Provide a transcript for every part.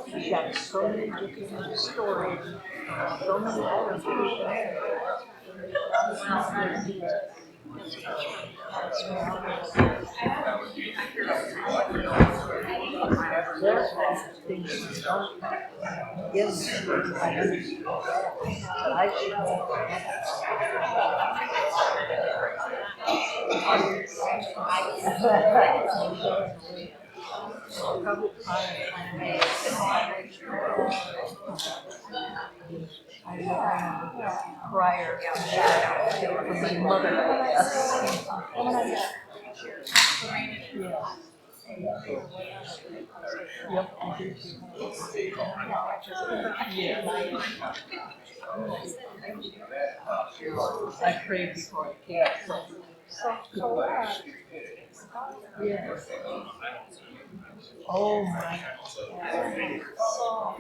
She's got so many different stories, so many other people there. Yes, I should prior from my mother. Yep. I prayed before I came. Yes. Oh my.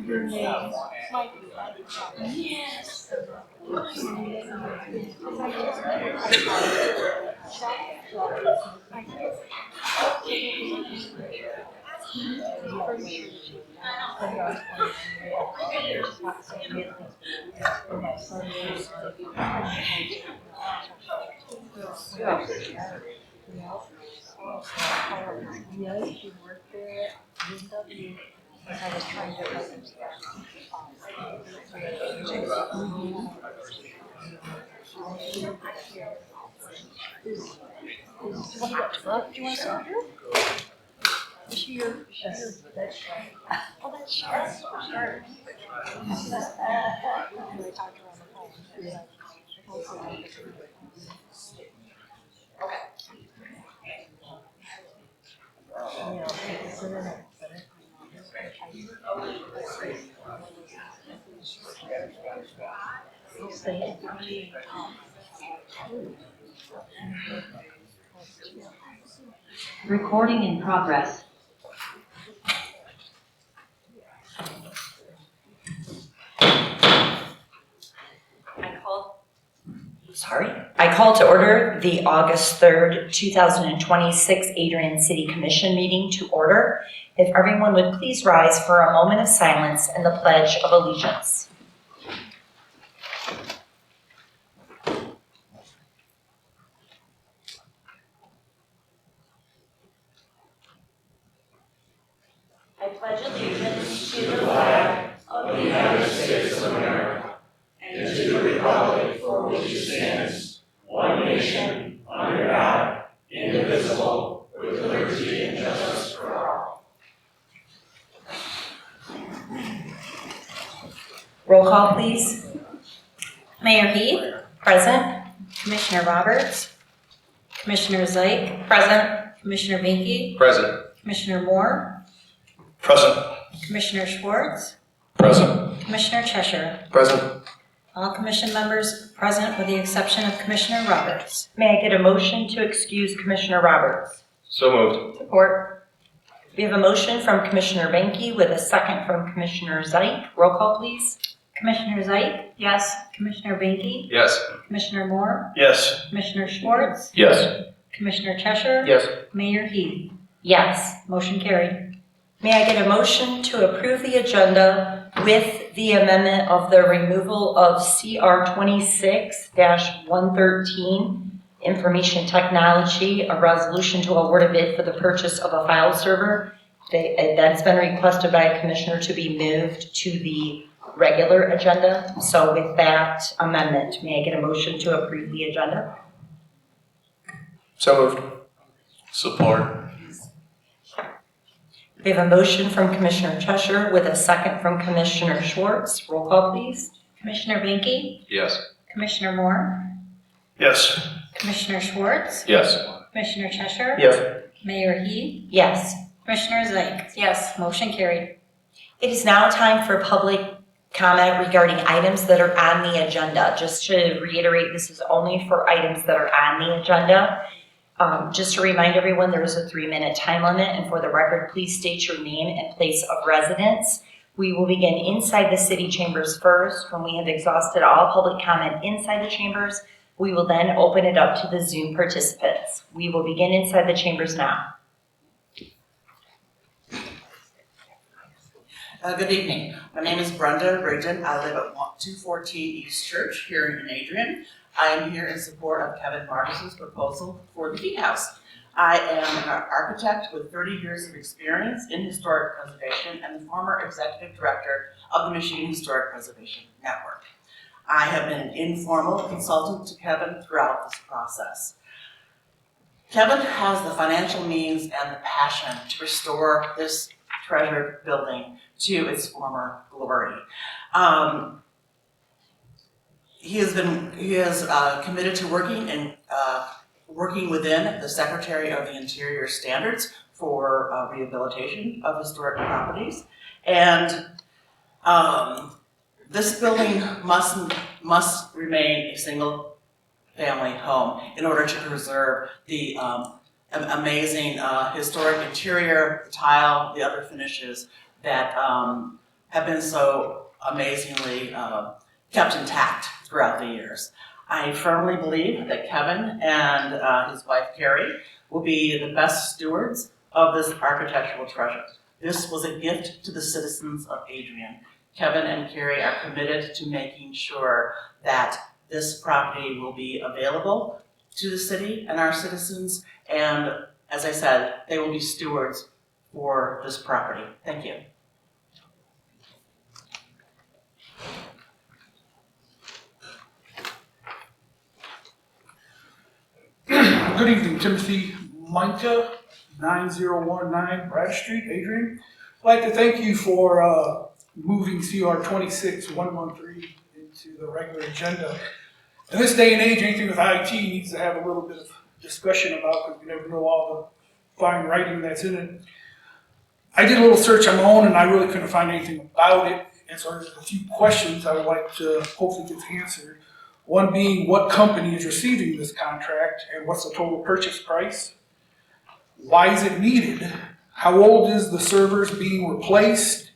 Your name. Yes. Yes, you worked there at UW. I was trying to do you want to start her? Is she your, that's oh, that's sure. Sure. Recording in progress. I call to order the August 3rd, 2026 Adrian City Commission meeting to order. If everyone would please rise for a moment of silence and the Pledge of Allegiance. I pledge allegiance to the flag of the United States of America and to the republic for which it stands, one nation, under God, indivisible, with liberty and justice for all. Roll call, please. Mayor Heath. Present. Commissioner Roberts. Commissioner Zeig. Present. Commissioner Binky. Present. Commissioner Moore. Present. Commissioner Schwartz. Present. Commissioner Cheshire. Present. All commission members present with the exception of Commissioner Roberts. May I get a motion to excuse Commissioner Roberts? So moved. Support. We have a motion from Commissioner Benke with a second from Commissioner Zeig. Roll call, please. Commissioner Zeig. Yes. Commissioner Binky. Yes. Commissioner Moore. Yes. Commissioner Schwartz. Yes. Commissioner Cheshire. Yes. Mayor Heath. Yes. Motion carried. May I get a motion to approve the agenda with the amendment of the removal of CR 26-113, Information Technology, a resolution to award a bid for the purchase of a file server. That's been requested by a commissioner to be moved to the regular agenda. So with that amendment, may I get a motion to approve the agenda? So moved. Support. We have a motion from Commissioner Cheshire with a second from Commissioner Schwartz. Roll call, please. Commissioner Binky. Yes. Commissioner Moore. Yes. Commissioner Schwartz. Yes. Commissioner Cheshire. Yes. Mayor Heath, Yes. Commissioner Zeik. Yes. Motion carried. It is now time for public comment regarding items that are on the agenda. Just to reiterate, this is only for items that are on the agenda. Just to remind everyone, there is a 3-minute time limit, and for the record, please state your name and place of residence. We will begin inside the city chambers first. When we have exhausted all public comment inside the chambers, we will then open it up to the Zoom participants. We will begin inside the chambers now. Good evening. My name is Brenda Rigdon. I live at 214 East Church here in Adrian. I am here in support of Kevin Marcus's proposal for the Feed House. I am an architect with 30 years of experience in historic preservation and the former executive director of the Michigan Historic Preservation Network. I have been an informal consultant to Kevin throughout this process. Kevin has the financial means and the passion to restore this treasured building to its former glory. He has committed to working within the Secretary of the Interior standards for rehabilitation of historic properties, and this building must remain a single family home in order to preserve the amazing historic interior, the tile, the other finishes that have been so amazingly kept intact throughout the years. I firmly believe that Kevin and his wife Carrie will be the best stewards of this architectural treasure. This was a gift to the citizens of Adrian. Kevin and Carrie are committed to making sure that this property will be available to the city and our citizens, and as I said, they will be stewards for this property. Thank you. Good evening, Timothy Minta, 9019 Brad Street, Adrian. I'd like to thank you for moving CR 26113 into the regular agenda. In this day and age, anything with IT needs to have a little bit of discussion about, because we never know all the fine writing that's in it. I did a little search on my own and I really couldn't find anything about it, and so there's a few questions I would like to hopefully get answered. One being, what company is receiving this contract and what's the total purchase price? Why is it needed? How old is the servers being replaced?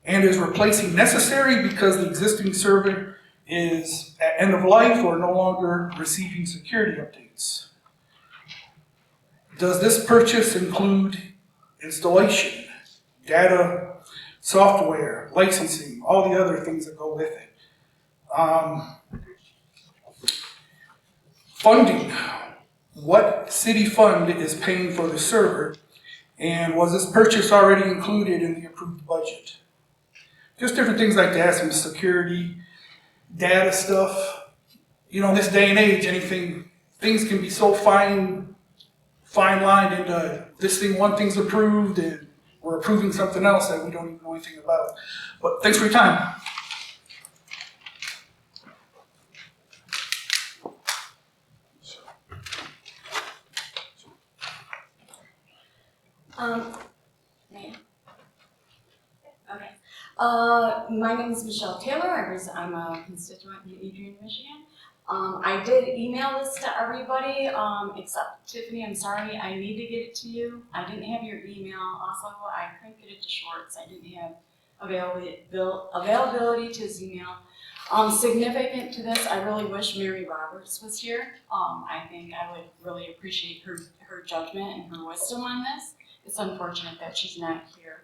And is replacing necessary because the existing server is at end of life or no longer receiving security updates? Does this purchase include installation, data, software, licensing, all the other things that go with it? Funding. What city fund is paying for the server? And was this purchase already included in the approved budget? Just different things like that, some security, data stuff. You know, in this day and age, things can be so fine-lined into this thing, one thing's approved, and we're approving something else that we don't even know anything about. But thanks for your time. Okay. My name is Michelle Taylor. I'm a constituent in Adrian, Michigan. I did email this to everybody, except Tiffany. I'm sorry. I need to get it to you. I didn't have your email. Also, I couldn't get it to Schwartz. I didn't have availability to his email. Significant to this, I really wish Mary Roberts was here. I think I would really appreciate her judgment and her wisdom on this. It's unfortunate that she's not here.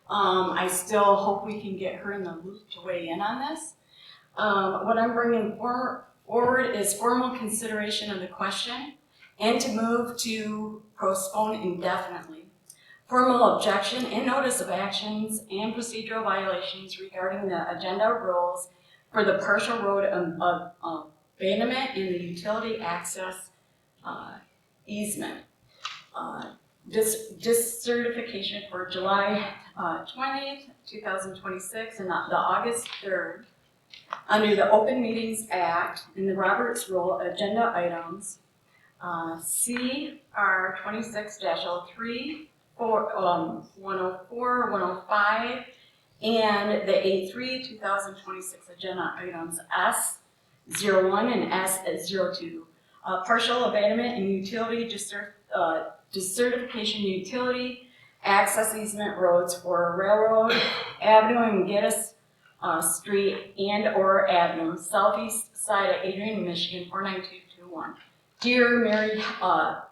I still hope we can get her in the loop to weigh in on this. What I'm bringing forward is formal consideration of the question and to move to postpone indefinitely. Formal objection and notice of actions and procedural violations regarding the agenda rules for the partial road abandonment and the utility access easement. Certification for July 20th, 2026 and the August 3rd. Under the Open Meetings Act and the Roberts Rule agenda items CR 26-03, 104, 105, and the A3 2026 agenda items S01 and S02. Partial abandonment and utility decertification utility access easement roads for Railroad Avenue and Geddes Street and or Avenue, southeast side of Adrian, Michigan, 49221. Dear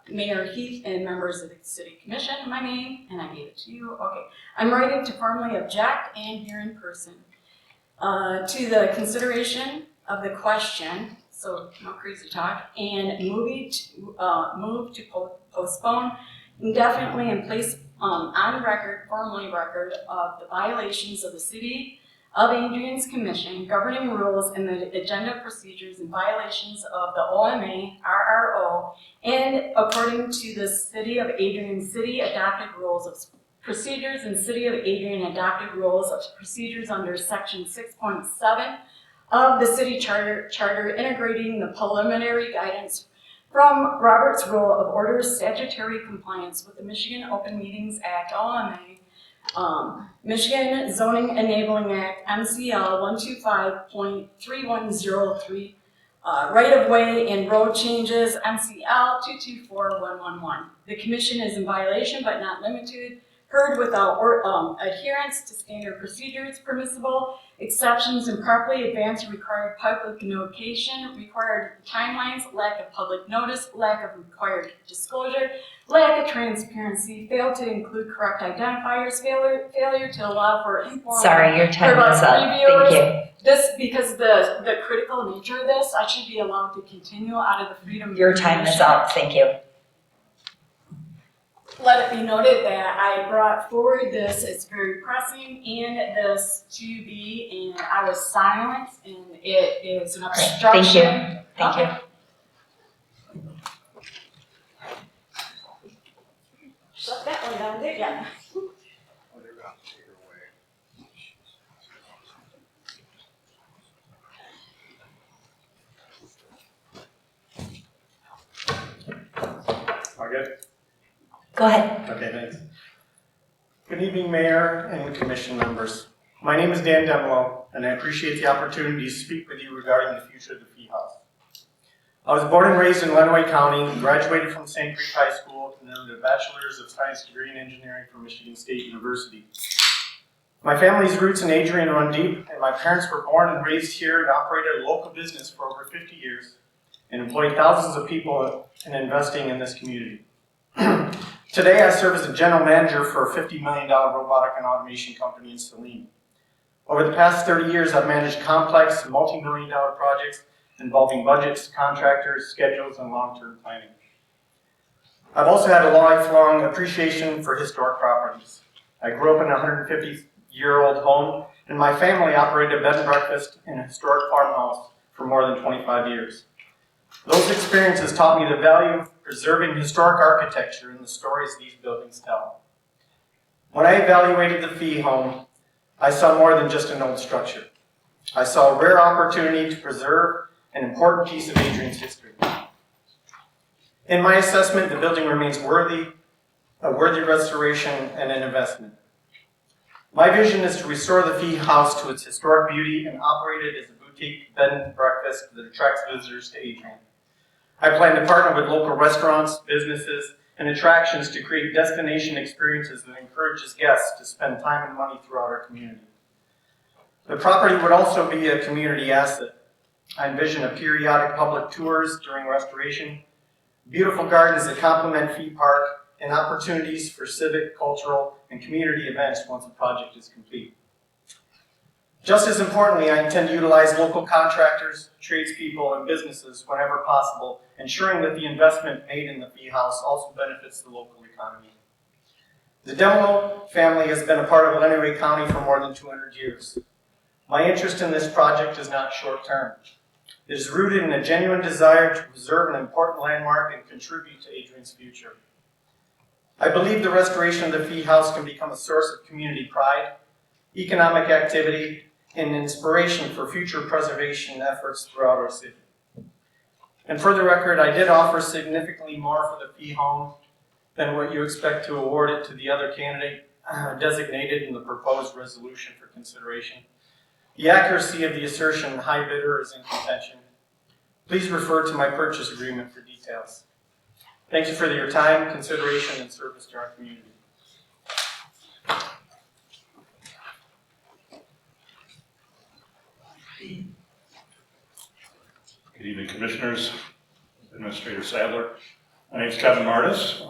Mayor Heath and members of the City Commission, my name, and I gave it to you, okay. I'm writing to formally object and here in person to the consideration of the question, so no crazy talk, and move to postpone indefinitely and place on record, formally record, of the violations of the City of Adrian's Commission governing rules and the agenda procedures and violations of the OMA, RRO, and according to the City of Adrian City adopted rules of procedures and City of Adrian adopted rules of procedures under section 6.7 of the City Charter integrating the preliminary guidance from Robert's Rule of Order's statutory compliance with the Michigan Open Meetings Act, OMA, Michigan Zoning Enabling Act, MCL 125.3103, right-of-way and road changes, MCL 224111. The Commission is in violation but not limited, heard without adherence to standard procedures, permissible exceptions, improperly advanced required public notification, required timelines, lack of public notice, lack of required disclosure, lack of transparency, fail to include correct identifiers, failure to allow for informal. Sorry, your time is up. Thank you. This, because the critical nature of this, I should be allowed to continue out of the freedom of Your time is up. Thank you. Let it be noted that I brought forward this, it's very pressing, and this to be, and I was silent, and it is an obstruction. Thank you. Thank you. Shut that one down, did ya? All good? Go ahead. Okay, thanks. Good evening, Mayor and Commission members. My name is Dan Demelo, and I appreciate the opportunity to speak with you regarding the future of the Fee House. I was born and raised in Lenawee County, graduated from St. Creek High School, and earned a Bachelor's of Science degree in Engineering from Michigan State University. My family's roots in Adrian run deep, and my parents were born and raised here and operated a local business for over 50 years and employed thousands of people in investing in this community. Today, I serve as a general manager for a $50 million robotic and automation company in Saline. Over the past 30 years, I've managed complex, multi-million-dollar projects involving budgets, contractors, schedules, and long-term planning. I've also had a lifelong appreciation for historic properties. I grew up in a 150-year-old home, and my family operated a bed and breakfast in a historic farmhouse for more than 25 years. Those experiences taught me the value of preserving historic architecture and the stories these buildings tell. When I evaluated the Fee home, I saw more than just an old structure. I saw a rare opportunity to preserve an important piece of Adrian's history. In my assessment, the building remains a worthy restoration and an investment. My vision is to restore the Fee House to its historic beauty and operate it as a boutique bed and breakfast that attracts visitors to Adrian. I plan to partner with local restaurants, businesses, and attractions to create destination experiences that encourages guests to spend time and money throughout our community. The property would also be a community asset. I envision a periodic public tours during restoration, beautiful gardens that complement Fee Park, and opportunities for civic, cultural, and community events once the project is complete. Just as importantly, I intend to utilize local contractors, tradespeople, and businesses whenever possible, ensuring that the investment made in the Fee House also benefits the local economy. The Demelo family has been a part of Lenawee County for more than 200 years. My interest in this project is not short-term. It is rooted in a genuine desire to preserve an important landmark and contribute to Adrian's future. I believe the restoration of the Fee House can become a source of community pride, economic activity, and inspiration for future preservation efforts throughout our city. And for the record, I did offer significantly more for the fee home than what you expect to award it to the other candidate designated in the proposed resolution for consideration. The accuracy of the assertion high bidder is in contention. Please refer to my purchase agreement for details. Thank you for your time, consideration, and service to our community. Good evening, Commissioners, Administrator Sadler. My name is Kevin Martis.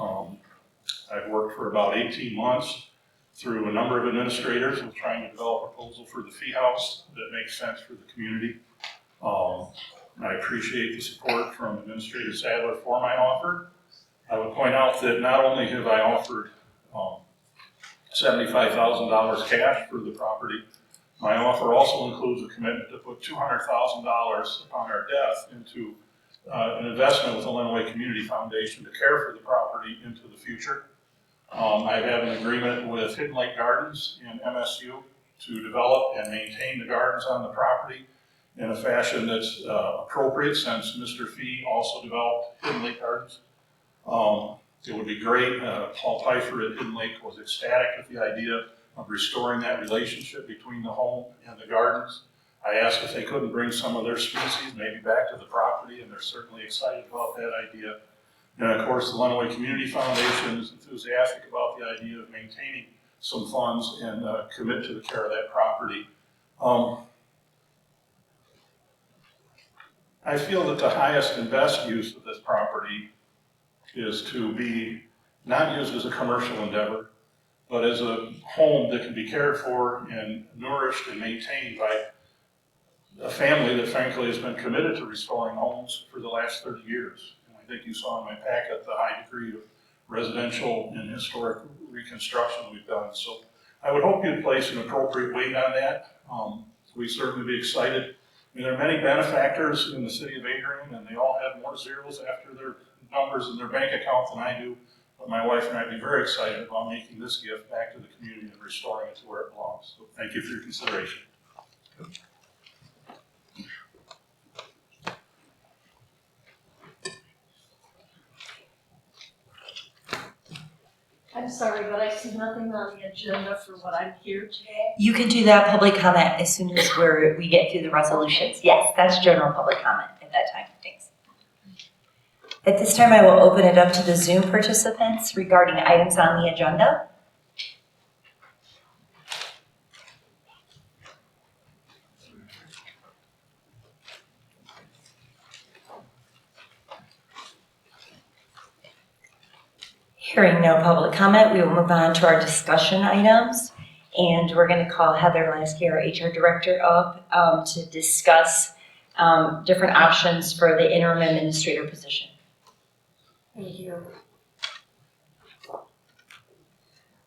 I've worked for about 18 months through a number of administrators in trying to develop a proposal for the fee house that makes sense for the community. I appreciate the support from Administrator Sadler for my offer. I would point out that not only have I offered $75,000 cash for the property, my offer also includes a commitment to put $200,000 upon our death into an investment with the Lenawee Community Foundation to care for the property into the future. I have an agreement with Hidden Lake Gardens in MSU to develop and maintain the gardens on the property in a fashion that's appropriate, since Mr. Fee also developed Hidden Lake Gardens. It would be great. Paul Pfeiffer at Hidden Lake was ecstatic at the idea of restoring that relationship between the home and the gardens. I asked if they couldn't bring some of their species maybe back to the property, and they're certainly excited about that idea. And of course, the Lenawee Community Foundation is enthusiastic about the idea of maintaining some funds and commit to the care of that property. I feel that the highest and best use of this property is to be not used as a commercial endeavor, but as a home that can be cared for and nourished and maintained by a family that frankly has been committed to restoring homes for the last 30 years. And I think you saw in my packet the high degree of residential and historic reconstruction we've done. So I would hope you'd place an appropriate weight on that. We'd certainly be excited. I mean, there are many benefactors in the city of Adrian, and they all have more zeros after their numbers in their bank account than I do. But my wife and I would be very excited about making this gift back to the community and restoring it to where it belongs. So thank you for your consideration. I'm sorry, but I see nothing on the agenda for what I'm here today. You can do that public comment as soon as we get through the resolutions. Yes, that's general public comment at that time. Thanks. At this time, I will open it up to the Zoom participants regarding items on the agenda. Hearing no public comment, we will move on to our discussion items. And we're going to call Heather Lasky, our HR Director, up to discuss different options for the interim administrator position. Thank you.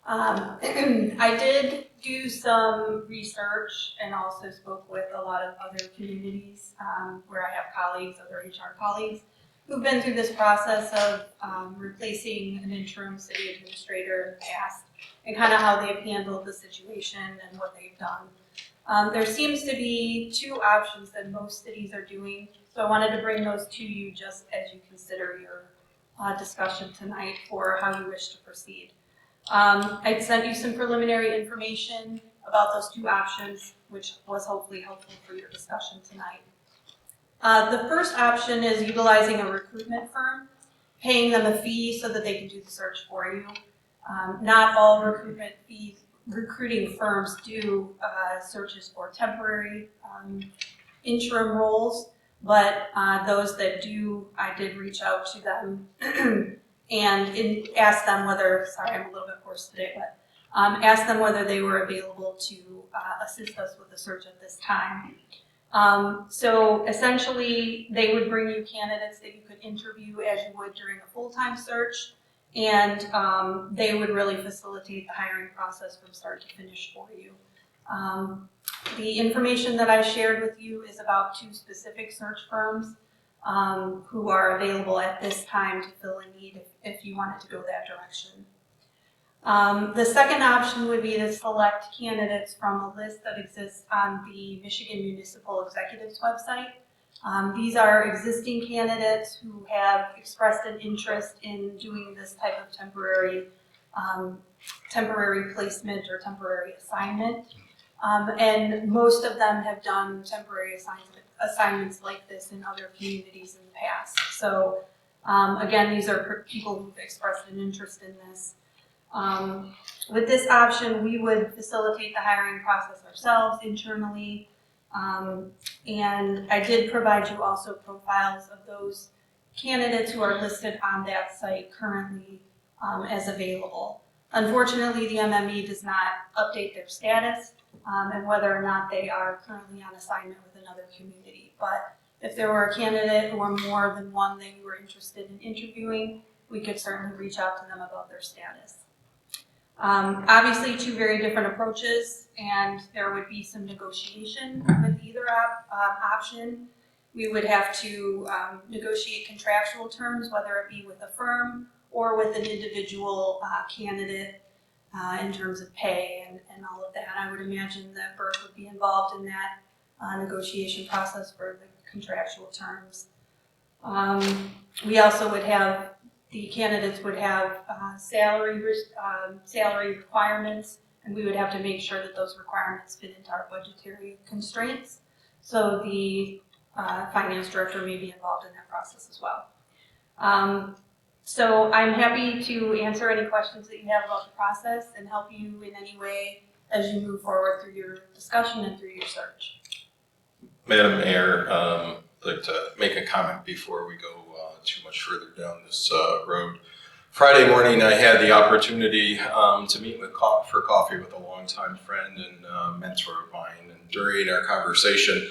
I did do some research and also spoke with a lot of other communities where I have colleagues, other HR colleagues, who've been through this process of replacing an interim city administrator in the past, and kind of how they've handled the situation and what they've done. There seems to be two options that most cities are doing, so I wanted to bring those to you just as you consider your discussion tonight for how you wish to proceed. I sent you some preliminary information about those two options, which was hopefully helpful for your discussion tonight. The first option is utilizing a recruitment firm, paying them a fee so that they can do the search for you. Not all recruiting firms do searches for temporary interim roles, but those that do, I did reach out to them and ask them whether, sorry, I'm a little bit hoarse today, but asked them whether they were available to assist us with the search at this time. So essentially, they would bring you candidates that you could interview as you would during a full-time search, and they would really facilitate the hiring process from start to finish for you. The information that I shared with you is about two specific search firms who are available at this time to fill a need if you wanted to go that direction. The second option would be to select candidates from a list that exists on the Michigan Municipal Executives website. These are existing candidates who have expressed an interest in doing this type of temporary placement or temporary assignment. And most of them have done temporary assignments like this in other communities in the past. So again, these are people who've expressed an interest in this. With this option, we would facilitate the hiring process ourselves internally. And I did provide you also profiles of those candidates who are listed on that site currently as available. Unfortunately, the MME does not update their status and whether or not they are currently on assignment with another community. But if there were a candidate or more than one that you were interested in interviewing, we could certainly reach out to them about their status. Obviously, two very different approaches, and there would be some negotiation with either option. We would have to negotiate contractual terms, whether it be with a firm or with an individual candidate in terms of pay and all of that. I would imagine that Burke would be involved in that negotiation process for the contractual terms. We also would have, the candidates would have salary requirements, and we would have to make sure that those requirements fit into our budgetary constraints. So the finance director may be involved in that process as well. So I'm happy to answer any questions that you have about the process and help you in any way as you move forward through your discussion and through your search. Madam Mayor, I'd like to make a comment before we go too much further down this road. Friday morning, I had the opportunity to meet for coffee with a longtime friend and mentor of mine. And during our conversation,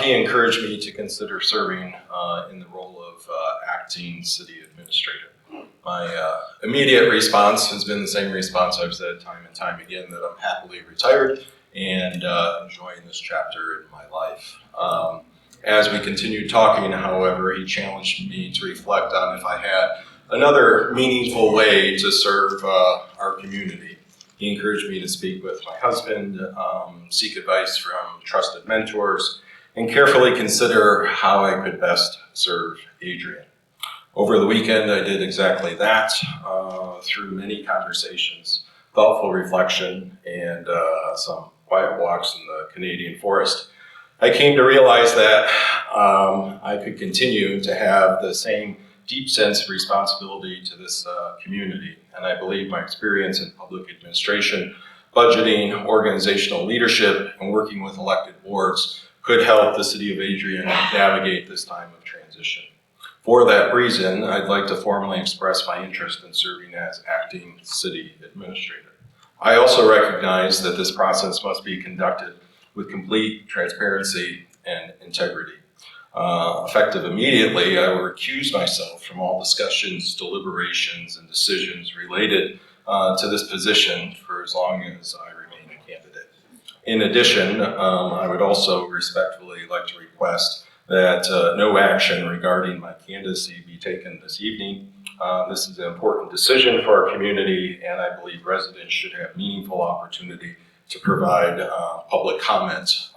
he encouraged me to consider serving in the role of acting city administrator. My immediate response has been the same response I've said time and time again, that I'm happily retired and enjoying this chapter in my life. As we continued talking, however, he challenged me to reflect on if I had another meaningful way to serve our community. He encouraged me to speak with my husband, seek advice from trusted mentors, and carefully consider how I could best serve Adrian. Over the weekend, I did exactly that through many conversations, thoughtful reflection, and some quiet walks in the Canadian forest. I came to realize that I could continue to have the same deep sense of responsibility to this community. And I believe my experience in public administration, budgeting, organizational leadership, and working with elected boards could help the City of Adrian navigate this time of transition. For that reason, I'd like to formally express my interest in serving as acting city administrator. I also recognize that this process must be conducted with complete transparency and integrity. Effective immediately, I will recuse myself from all discussions, deliberations, and decisions related to this position for as long as I remain a candidate. In addition, I would also respectfully like to request that no action regarding my candidacy be taken this evening. This is an important decision for our community, and I believe residents should have meaningful opportunity to provide public comment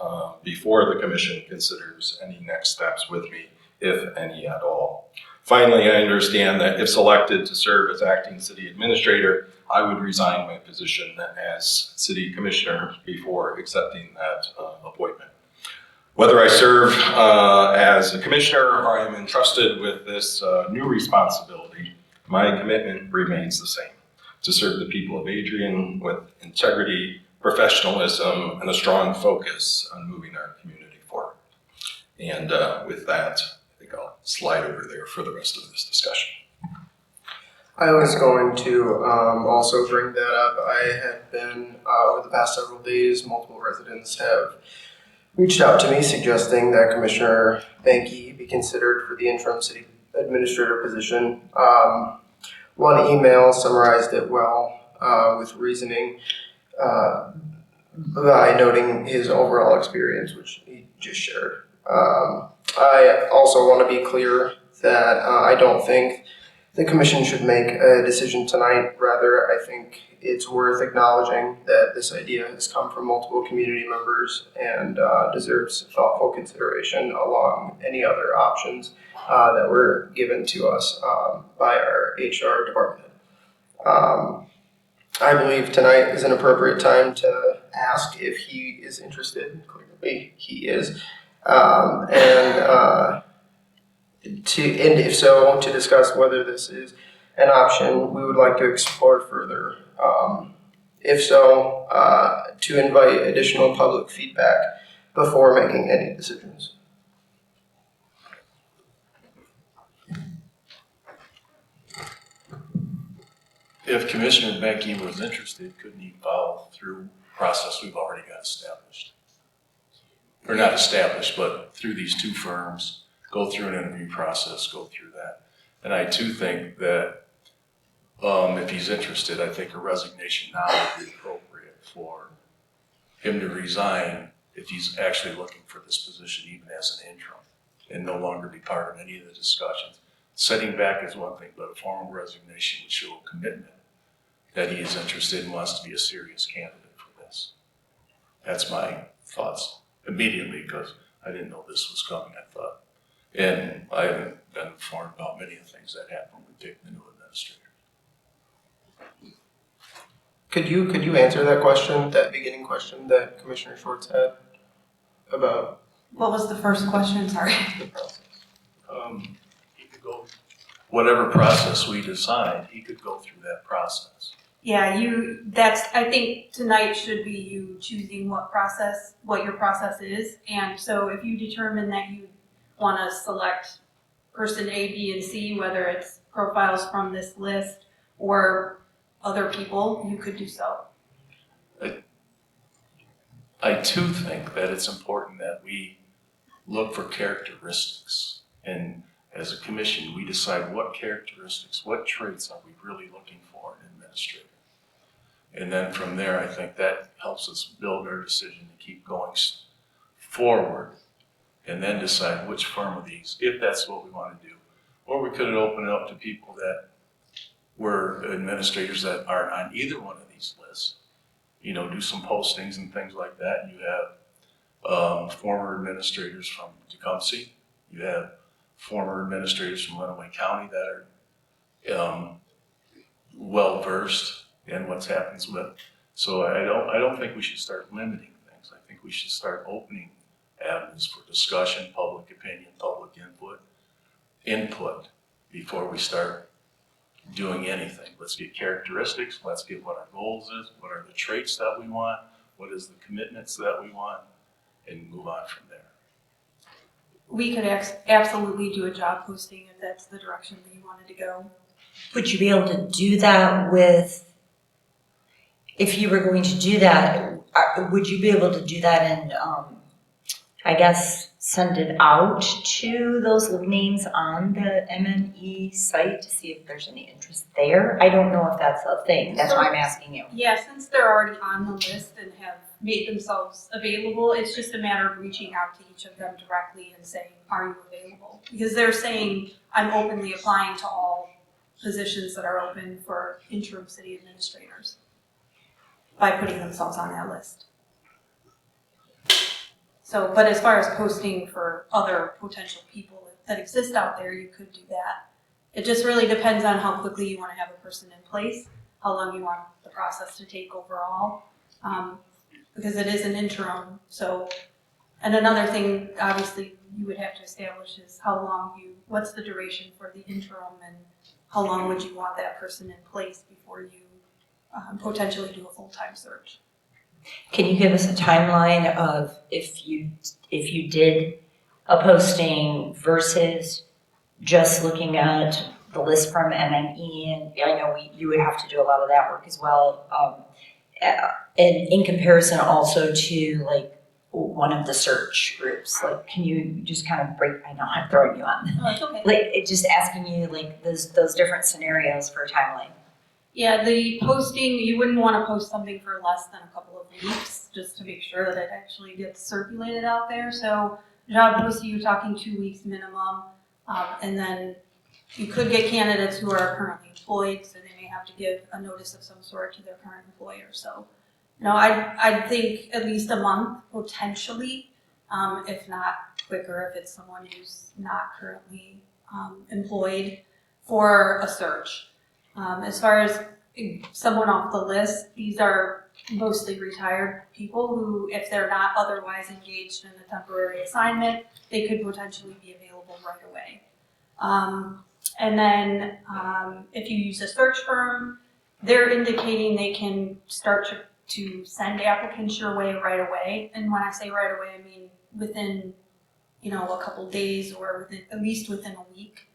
before the commission considers any next steps with me, if any at all. Finally, I understand that if selected to serve as acting city administrator, I would resign my position as city commissioner before accepting that appointment. Whether I serve as a commissioner or I am entrusted with this new responsibility, my commitment remains the same: to serve the people of Adrian with integrity, professionalism, and a strong focus on moving our community forward. And with that, I think I'll slide over there for the rest of this discussion. I was going to also bring that up. I had been, over the past several days, multiple residents have reached out to me suggesting that Commissioner Banky be considered for the interim city administrator position. One email summarized it well with reasoning, by noting his overall experience, which he just shared. I also want to be clear that I don't think the commission should make a decision tonight. Rather, I think it's worth acknowledging that this idea has come from multiple community members and deserves thoughtful consideration along any other options that were given to us by our HR department. I believe tonight is an appropriate time to ask if he is interested. Clearly, he is. And if so, to discuss whether this is an option we would like to explore further. If so, to invite additional public feedback before making any decisions. If Commissioner Becky was interested, couldn't he follow through process we've already got established? Or not established, but through these two firms, go through an interview process, go through that. And I too think that if he's interested, I think a resignation now would be appropriate for him to resign if he's actually looking for this position even as an interim and no longer be part of any of the discussions. Sitting back is one thing, but a formal resignation would show a commitment that he is interested and wants to be a serious candidate for this. That's my thoughts immediately, because I didn't know this was coming, I thought. And I haven't been informed about many of the things that happen when we pick the new administrator. Could you answer that question, that beginning question that Commissioner Schwartz had about What was the first question? Sorry. the process? He could go, whatever process we decide, he could go through that process. Yeah, I think tonight should be you choosing what your process is. And so if you determine that you want to select person A, B, and C, whether it's profiles from this list or other people, you could do so. I too think that it's important that we look for characteristics, and as a commission, we decide what characteristics, what traits are we really looking for in an administrator. And then from there, I think that helps us build our decision to keep going forward, and then decide which firm of these, if that's what we want to do. Or we could open it up to people that were administrators that aren't on either one of these lists. You know, do some postings and things like that. You have former administrators from Tecumseh. You have former administrators from Lenawee County that are well-versed in what's happens with. So I don't think we should start limiting things. I think we should start opening avenues for discussion, public opinion, public input before we start doing anything. Let's get characteristics, let's get what our goals is, what are the traits that we want, what is the commitments that we want, and move on from there. We could absolutely do a job posting if that's the direction that you wanted to go. Would you be able to do that with, if you were going to do that, would you be able to do that and, I guess, send it out to those names on the MME site to see if there's any interest there? I don't know if that's a thing. That's why I'm asking you. Yeah, since they're already on the list and have made themselves available, it's just a matter of reaching out to each of them directly and saying, are you available? Because they're saying, I'm openly applying to all positions that are open for interim city administrators by putting themselves on that list. So, but as far as posting for other potential people that exist out there, you could do that. It just really depends on how quickly you want to have a person in place, how long you want the process to take overall, because it is an interim. So, and another thing, obviously, you would have to establish is what's the duration for the interim, and how long would you want that person in place before you potentially do a full-time search. Can you give us a timeline of if you did a posting versus just looking at the list from MME? And I know you would have to do a lot of that work as well. And in comparison also to like one of the search groups, like can you just kind of break, I know I'm throwing you on. Oh, it's okay. Like just asking you like those different scenarios for a timeline. Yeah, the posting, you wouldn't want to post something for less than a couple of weeks, just to make sure that it actually gets circulated out there. So job posting, you're talking 2 weeks minimum, and then you could get candidates who are currently employed, so they may have to give a notice of some sort to their current employer. So, I'd think at least a month potentially, if not quicker, if it's someone who's not currently employed for a search. As far as someone off the list, these are mostly retired people who, if they're not otherwise engaged in a temporary assignment, they could potentially be available right away. And then if you use a search firm, they're indicating they can start to send applicants your way right away. And when I say right away, I mean within, a couple days or at least within a week.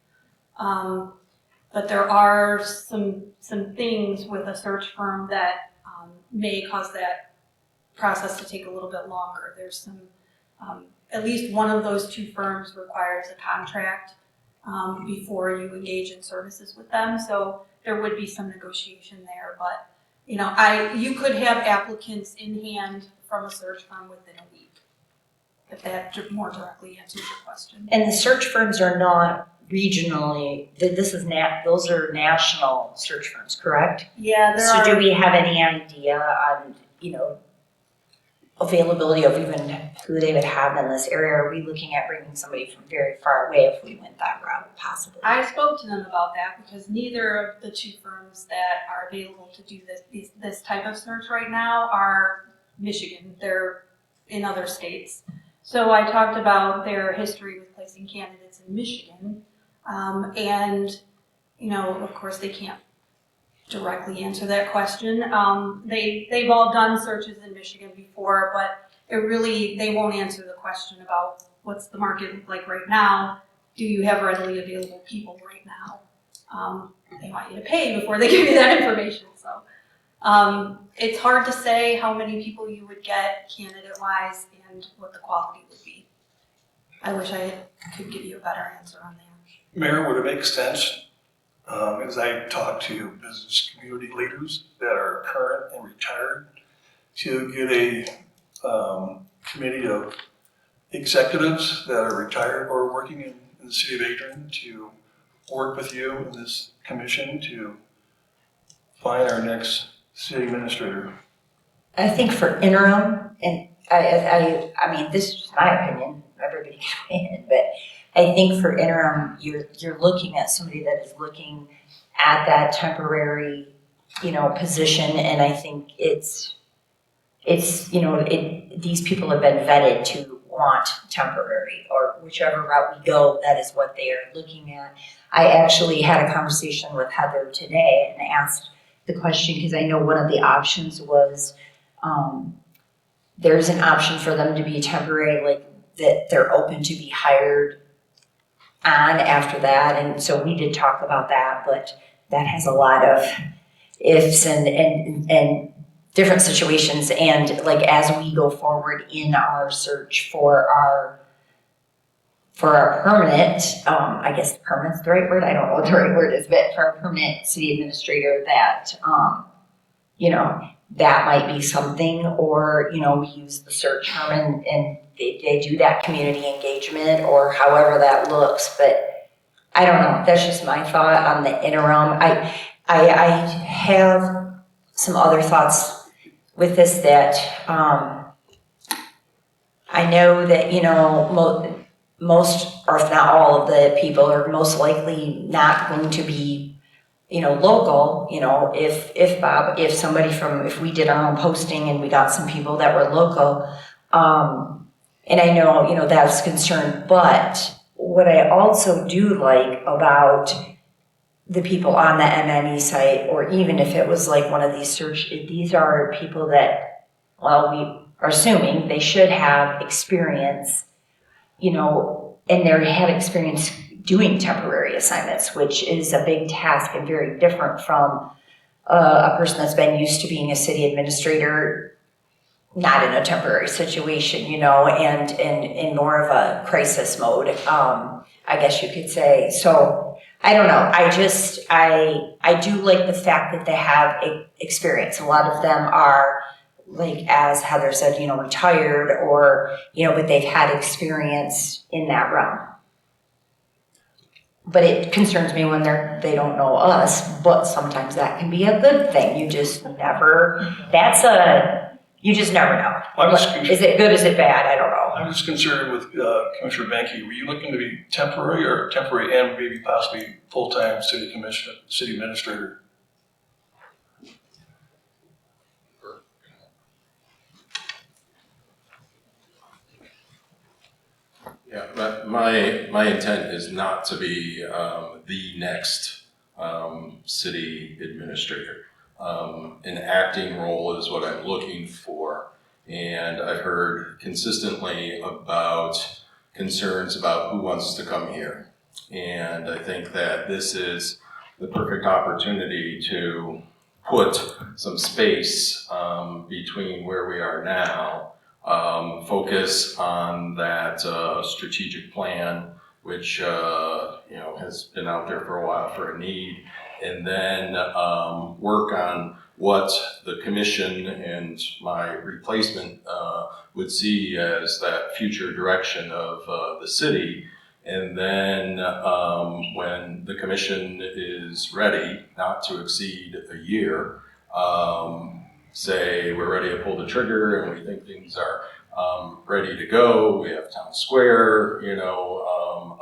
But there are some things with a search firm that may cause that process to take a little bit longer. There's some, at least one of those two firms requires a contract before you engage in services with them. So there would be some negotiation there, but you could have applicants in hand from a search firm within a week, if that more directly answers your question. And the search firms are not regionally, those are national search firms, correct? Yeah, there So are. do we have any idea on, availability of even who they would have in this area? Are we looking at bringing somebody from very far away if we went that route, possibly? I spoke to them about that because neither of the two firms that are available to do this type of search right now are Michigan. They're in other states. So I talked about their history with placing candidates in Michigan. And, of course they can't directly answer that question. They've all done searches in Michigan before, but they won't answer the question about what's the market like right now. Do you have readily available people right now? They want you to pay before they give you that information. So it's hard to say how many people you would get candidate-wise and what the quality would be. I wish I could give you a better answer on that. Mayor, would it make sense, as I talk to business community leaders that are current and retired, to get a committee of executives that are retired or working in the city of Adrian to work with you in this commission to find our next city administrator? I think for interim, and I mean, this is just my opinion, everybody can weigh in, but I think for interim, you're looking at somebody that is looking at that temporary, position, and I think these people have been vetted to want temporary, or whichever route we go, that is what they are looking at. I actually had a conversation with Heather today and asked the question, because I know one of the options was, there's an option for them to be temporary, like that they're open to be hired on after that, and so we did talk about that, but that has a lot of ifs and different situations, and like as we go forward in our search for our permanent, I guess permanent's the right word, I don't know what the right word is, but for a permanent city administrator that, that might be something, or, we use the search firm and they do that community engagement or however that looks, but I don't know, that's just my thought on the interim. I have some other thoughts with this that, I know that, most, or if not all of the people are most likely not going to be, local, if we did our own posting and we got some people that were local, and I know, that's a concern, but what I also do like about the people on the MME site, or even if it was like one of these these are people that, well, we are assuming they should have experience, and they have experience doing temporary assignments, which is a big task and very different from a person that's been used to being a city administrator, not in a temporary situation, and in more of a crisis mode, I guess you could say. So I don't know. I do like the fact that they have experience. A lot of them are, like as Heather said, retired or, but they've had experience in that realm. but it concerns me when they don't know us, but sometimes that can be a good thing. You just never, you just never know. Is it good, is it bad? I don't know. I'm just concerned with Commissioner Benke. Were you looking to be temporary and maybe possibly full-time city commissioner, city administrator? Yeah, but my intent is not to be the next city administrator. An acting role is what I'm looking for, and I've heard consistently about concerns about who wants to come here. And I think that this is the perfect opportunity to put some space between where we are now, focus on that strategic plan, which has been out there for a while for a need, and then work on what the commission and my replacement would see as that future direction of the city. And then when the commission is ready, not to exceed a year, say we're ready to pull the trigger and we think things are ready to go. We have Town Square,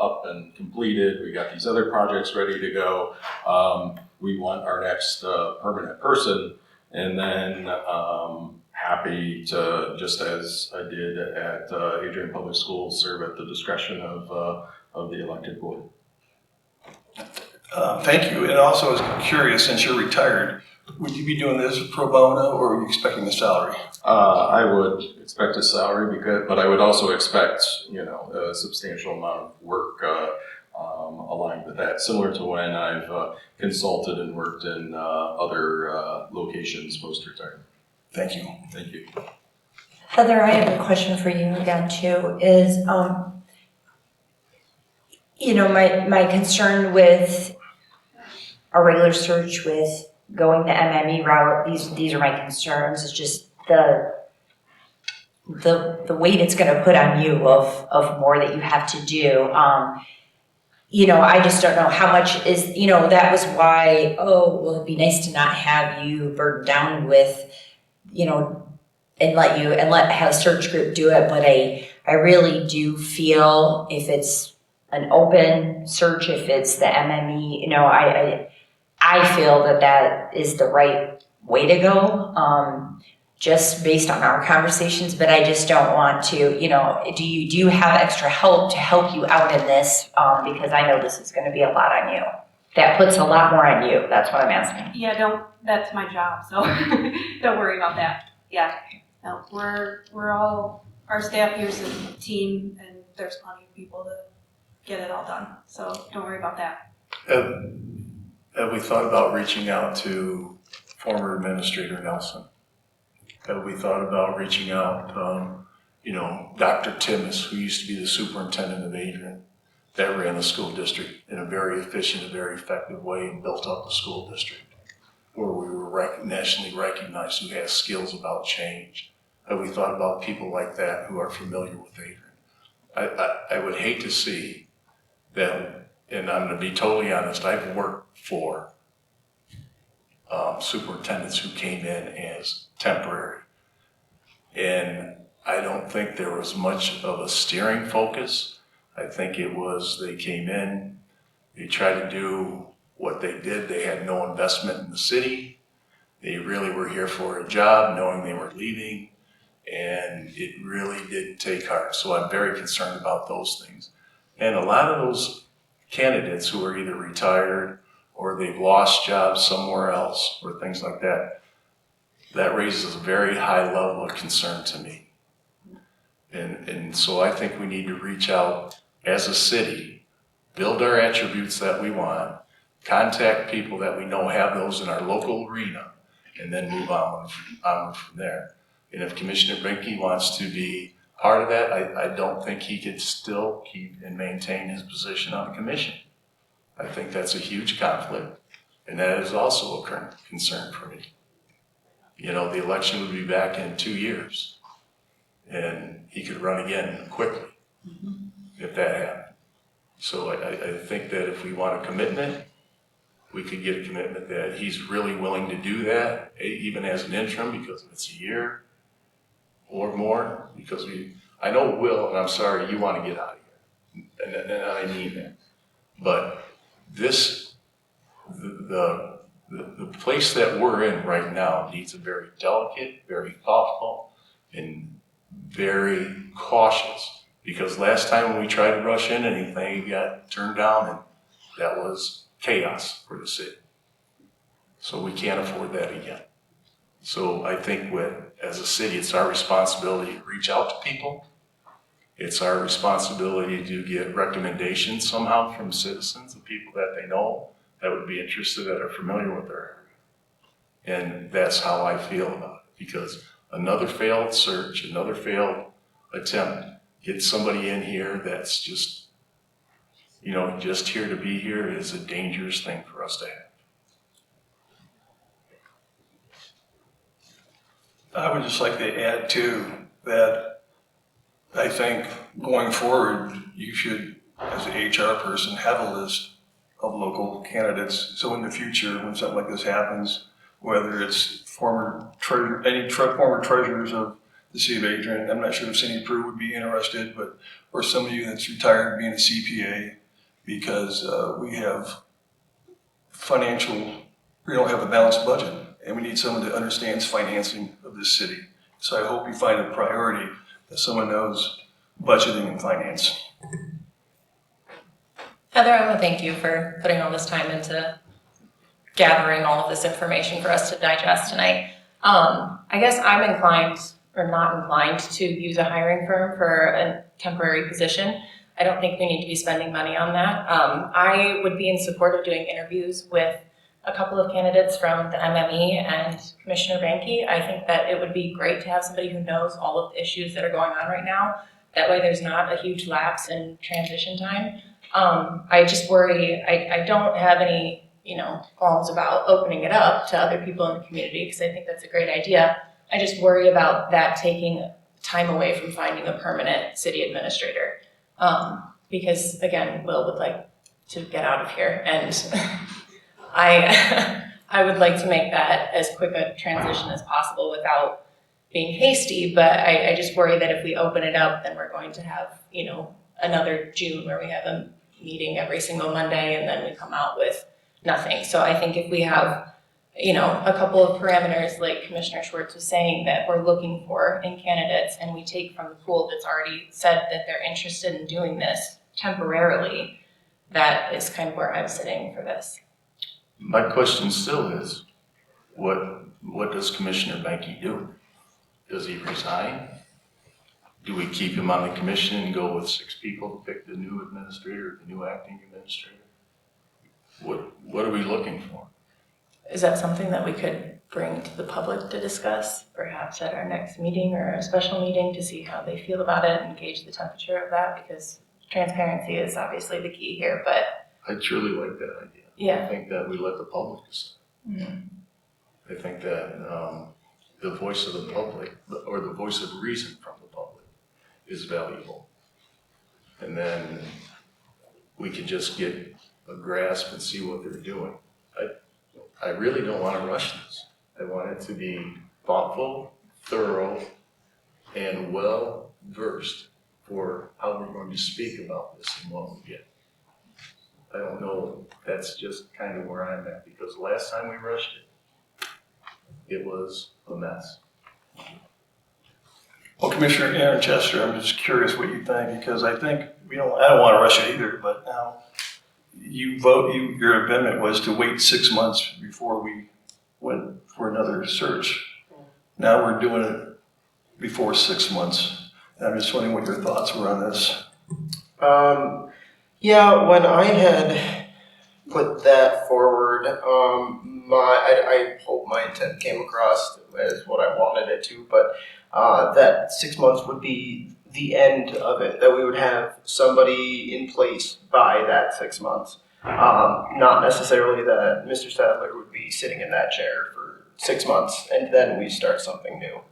up and completed. We got these other projects ready to go. We want our next permanent person, and then happy to, just as I did at Adrian Public Schools, serve at the discretion of the elected board. Thank you. And also, I was curious, since you're retired, would you be doing this pro bono, or are you expecting a salary? I would expect a salary, but I would also expect, a substantial amount of work aligned with that, similar to when I've consulted and worked in other locations post-retirement. Thank you. Thank you. Heather, I have a question for you again too, is, my concern with a regular search with going the MME route, these are my concerns, is just the weight it's gonna put on you of more that you have to do. I just don't know how much is, that was why, it'd be nice to not have you burdened down with, and have a search group do it, but I really do feel if it's an open search, if it's the MME, I feel that is the right way to go, just based on our conversations, but I just don't want to, do you have extra help to help you out in this? Because I know this is gonna be a lot on you. That puts a lot more on you, that's what I'm asking. Yeah, that's my job, so don't worry about that. Yeah, no, we're all, our staff here is a team, and there's plenty of people to get it all done, so don't worry about that. Have we thought about reaching out to former Administrator Nelson? Have we thought about reaching out, Dr. Timmis, who used to be the superintendent of Adrian, that ran the school district in a very efficient and very effective way and built up the school district, where we were nationally recognized, who has skills about change. Have we thought about people like that who are familiar with Adrian? I would hate to see them, and I'm going to be totally honest, I've worked for superintendents who came in as temporary, and I don't think there was much of a steering focus. I think it was, they came in, they tried to do what they did. They had no investment in the city. They really were here for a job, knowing they were leaving, and it really didn't take heart. So I'm very concerned about those things. And a lot of those candidates who are either retired or they've lost jobs somewhere else or things like that, that raises a very high level of concern to me. And so I think we need to reach out as a city, build our attributes that we want, contact people that we know have those in our local arena, and then move on from there. And if Commissioner Benke wants to be part of that, I don't think he could still keep and maintain his position on the commission. I think that's a huge conflict, and that is also a current concern for me. The election would be back in 2 years, and he could run again quickly if that happened. So I think that if we want a commitment, we could get a commitment that he's really willing to do that, even as an interim, because it's a year or more, because I know Will, and I'm sorry, you want to get out of here, and I mean that. But the place that we're in right now needs a very delicate, very thoughtful, and very cautious. Because last time when we tried to rush in anything, it got turned down, and that was chaos for the city. So we can't afford that again. So I think as a city, it's our responsibility to reach out to people. It's our responsibility to get recommendations somehow from citizens, the people that they know that would be interested, that are familiar with their area. And that's how I feel about it, because another failed search, another failed attempt, get somebody in here that's just, just here to be here is a dangerous thing for us to have. I would just like to add too that I think going forward, you should, as an HR person, have a list of local candidates. So in the future, when something like this happens, whether it's former treasurers of the city of Adrian, I'm not sure if Cindy Prue would be interested, but or somebody that's retired being a CPA, because we don't have a balanced budget, and we need someone that understands financing of this city. So I hope you find a priority that someone knows budgeting and finance. Heather, I want to thank you for putting all this time into gathering all of this information for us to digest tonight. I guess I'm inclined, or not inclined, to use a hiring firm for a temporary position. I don't think we need to be spending money on that. I would be in support of doing interviews with a couple of candidates from the MME and Commissioner Banky. I think that it would be great to have somebody who knows all of the issues that are going on right now. That way there's not a huge lapse in transition time. I just worry, I don't have any, qualms about opening it up to other people in the community, because I think that's a great idea. I just worry about that taking time away from finding a permanent city administrator. Because again, Will would like to get out of here, and I would like to make that as quick a transition as possible without being hasty, but I just worry that if we open it up, then we're going to have, another June where we have a meeting every single Monday and then we come out with nothing. So I think if we have, a couple of parameters like Commissioner Schwartz was saying that we're looking for in candidates, and we take from the pool that's already said that they're interested in doing this temporarily, that is kind of where I'm sitting for this. My question still is, what does Commissioner Banky do? Does he resign? Do we keep him on the commission and go with 6 people to pick the new administrator, the new acting administrator? What are we looking for? Is that something that we could bring to the public to discuss, perhaps at our next meeting or a special meeting, to see how they feel about it and gauge the temperature of that? Because transparency is obviously the key here, but I truly like that idea. Yeah. I think that we let the public decide. Mm-hmm. I think that the voice of the public, or the voice of reason from the public, is valuable. And then we can just get a grasp and see what they're doing. I really don't want to rush this. I want it to be thoughtful, thorough, and well-versed for how we're going to speak about this and what we get. I don't know, that's just kind of where I'm at, because last time we rushed it, it was a mess. Well, Commissioner Aaron Chester, I'm just curious what you think, because I think I don't want to rush it either, but now your amendment was to wait 6 months before we went for another search. Now we're doing it before 6 months. And I'm just wondering what your thoughts were on this. Yeah, when I had put that forward, I hope my intent came across as what I wanted it to, but that 6 months would be the end of it, that we would have somebody in place by that 6 months. Not necessarily that Mr. Sadler would be sitting in that chair for 6 months and then we start something new.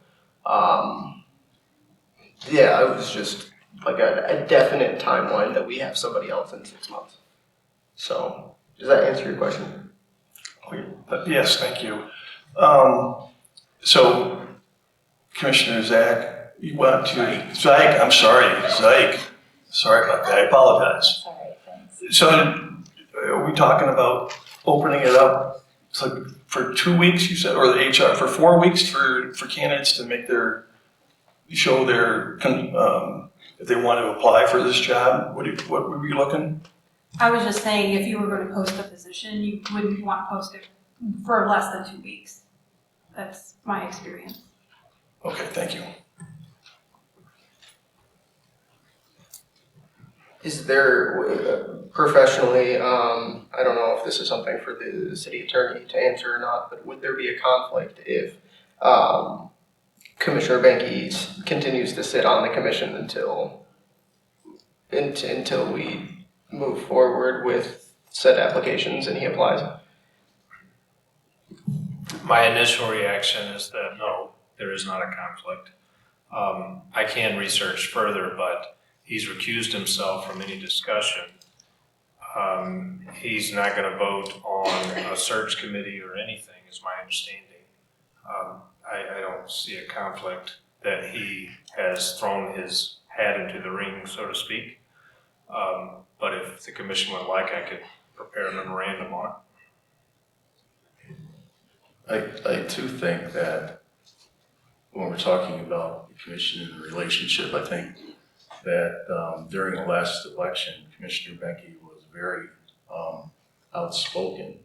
Yeah, I was just like a definite timeline that we have somebody else in 6 months. So, does that answer your question? Yes, thank you. So, Commissioner Zach, you want to, Zyke, I'm sorry, Zyke. Sorry about that, I apologize. All right, thanks. So, are we talking about opening it up for 2 weeks, you said, or the HR, for 4 weeks for candidates to make show their, if they want to apply for this job? What were we looking? I was just saying, if you were going to post a position, you wouldn't want to post it for less than 2 weeks. That's my experience. Okay, thank you. Is there, professionally, I don't know if this is something for the city attorney to answer or not, but would there be a conflict if Commissioner Benke continues to sit on the commission until we move forward with said applications and he applies? My initial reaction is that no, there is not a conflict. I can research further, but he's recused himself from any discussion. He's not going to vote on a search committee or anything, is my understanding. I don't see a conflict that he has thrown his hat into the ring, so to speak. But if the commission would like, I could prepare a memorandum on it. I too think that when we're talking about the commission and the relationship, I think that during the last election, Commissioner Benke was very outspoken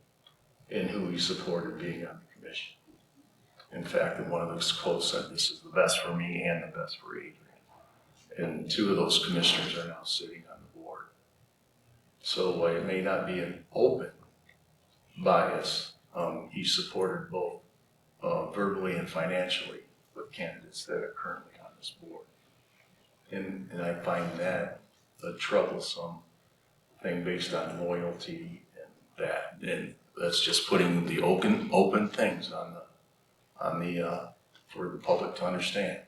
in who he supported being on the commission. In fact, in one of those quotes said, "This is the best for me and the best for Adrian." And 2 of those commissioners are now sitting on the board. So while it may not be an open bias, he supported both verbally and financially with candidates that are currently on this board. And I find that a troublesome thing based on loyalty and that. And that's just putting the open things on the for the public to understand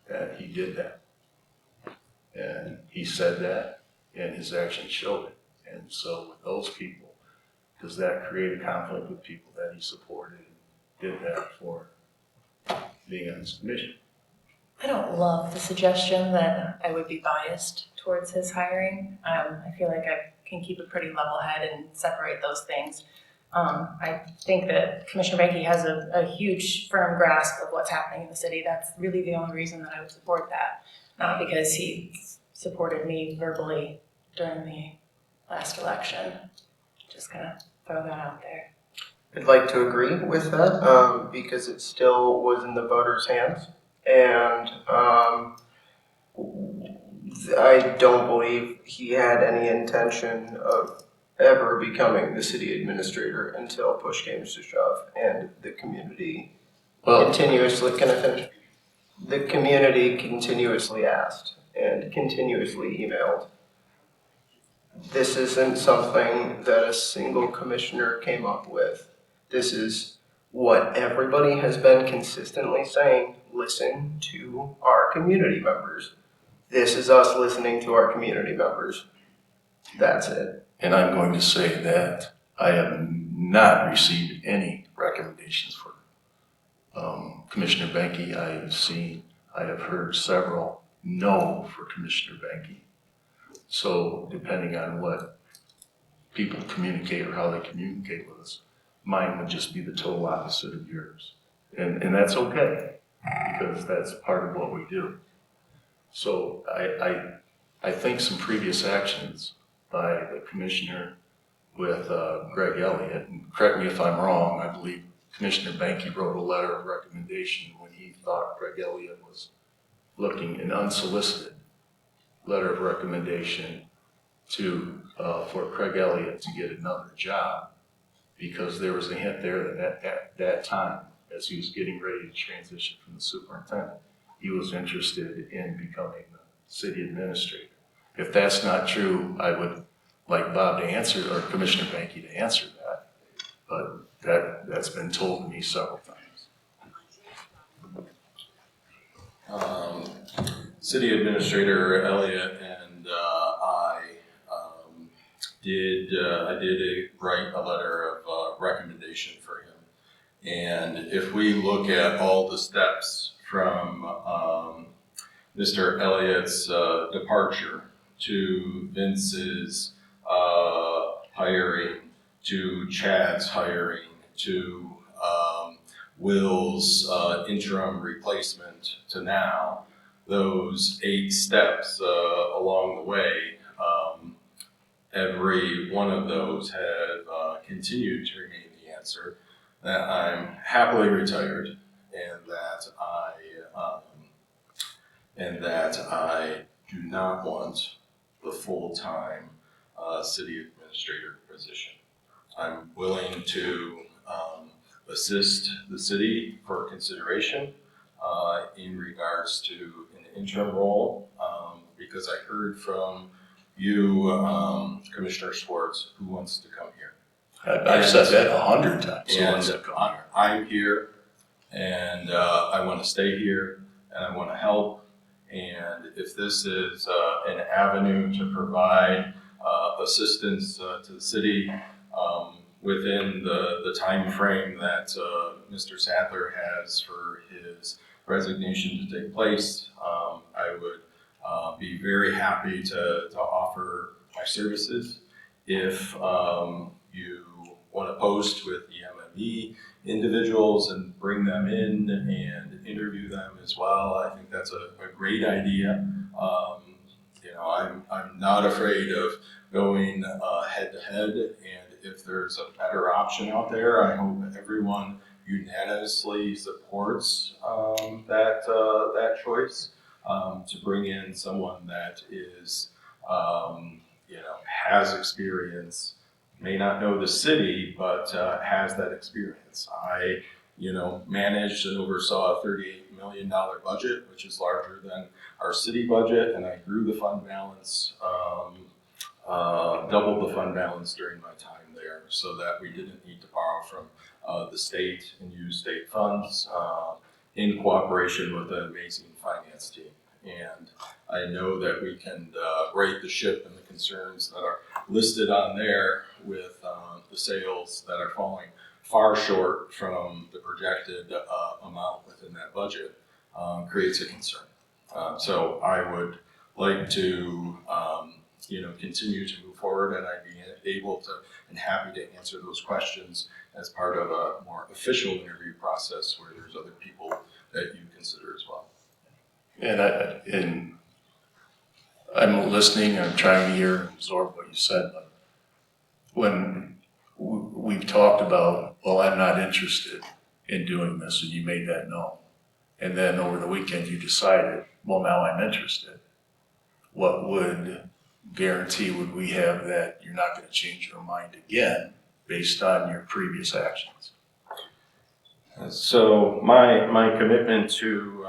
that he did that. And he said that, and his actions showed it. And so with those people, does that create a conflict with people that he supported and did that for being on this commission? I don't love the suggestion that I would be biased towards his hiring. I feel like I can keep a pretty level head and separate those things. I think that Commissioner Benke has a huge firm grasp of what's happening in the city. That's really the only reason that I would support that, not because he supported me verbally during the last election. Just gonna throw that out there. I'd like to agree with that because it still was in the voters' hands. And I don't believe he had any intention of ever becoming the city administrator until push came to shove and the community continuously, can I finish? The community continuously asked and continuously emailed. This isn't something that a single commissioner came up with. This is what everybody has been consistently saying. Listen to our community members. This is us listening to our community members. That's it. And I'm going to say that I have not received any recommendations for Commissioner Benke. I have heard several no for Commissioner Benke. So depending on what people communicate or how they communicate with us, mine would just be the total opposite of yours. And that's okay, because that's part of what we do. So I think some previous actions by the commissioner with Greg Elliott, and correct me if I'm wrong, I believe Commissioner Benke wrote a letter of recommendation when he thought Greg Elliott was looking, an unsolicited letter of recommendation for Craig Elliott to get another job, because there was a hint there that at that time, as he was getting ready to transition from the superintendent, he was interested in becoming the city administrator. If that's not true, I would like Bob to answer, or Commissioner Benke to answer that, but that's been told to me several times. City Administrator Elliott and I did write a letter of recommendation for him. And if we look at all the steps from Mr. Elliott's departure to Vince's hiring, to Chad's hiring, to Will's interim replacement to now, those 8 steps along the way, every one of those have continued to remain the answer that I'm happily retired and that I do not want the full-time city administrator position. I'm willing to assist the city for consideration in regards to an interim role because I heard from you, Commissioner Schwartz, who wants to come here. I've said that 100 times. And I'm here, and I want to stay here, and I want to help. And if this is an avenue to provide assistance to the city within the time frame that Mr. Sadler has for his resignation to take place, I would be very happy to offer my services. If you want to post with the MME individuals and bring them in and interview them as well, I think that's a great idea. I'm not afraid of going head to head, and if there's a better option out there, I hope everyone unanimously supports that choice to bring in someone that is has experience, may not know the city, but has that experience. I, managed and oversaw a $38 million budget, which is larger than our city budget, and I grew the fund balance, doubled the fund balance during my time there, so that we didn't need to borrow from the state and use state funds in cooperation with an amazing finance team. And I know that we can right the ship and the concerns that are listed on there with the sales that are falling far short from the projected amount within that budget creates a concern. So I would like to continue to move forward, and I'd be able to and happy to answer those questions as part of a more official interview process where there's other people that you consider as well. And I'm listening, I'm trying to hear and absorb what you said, but when we've talked about, well, I'm not interested in doing this, and you made that known. And then over the weekend you decided, well, now I'm interested. What would guarantee would we have that you're not going to change your mind again based on your previous actions? So my commitment to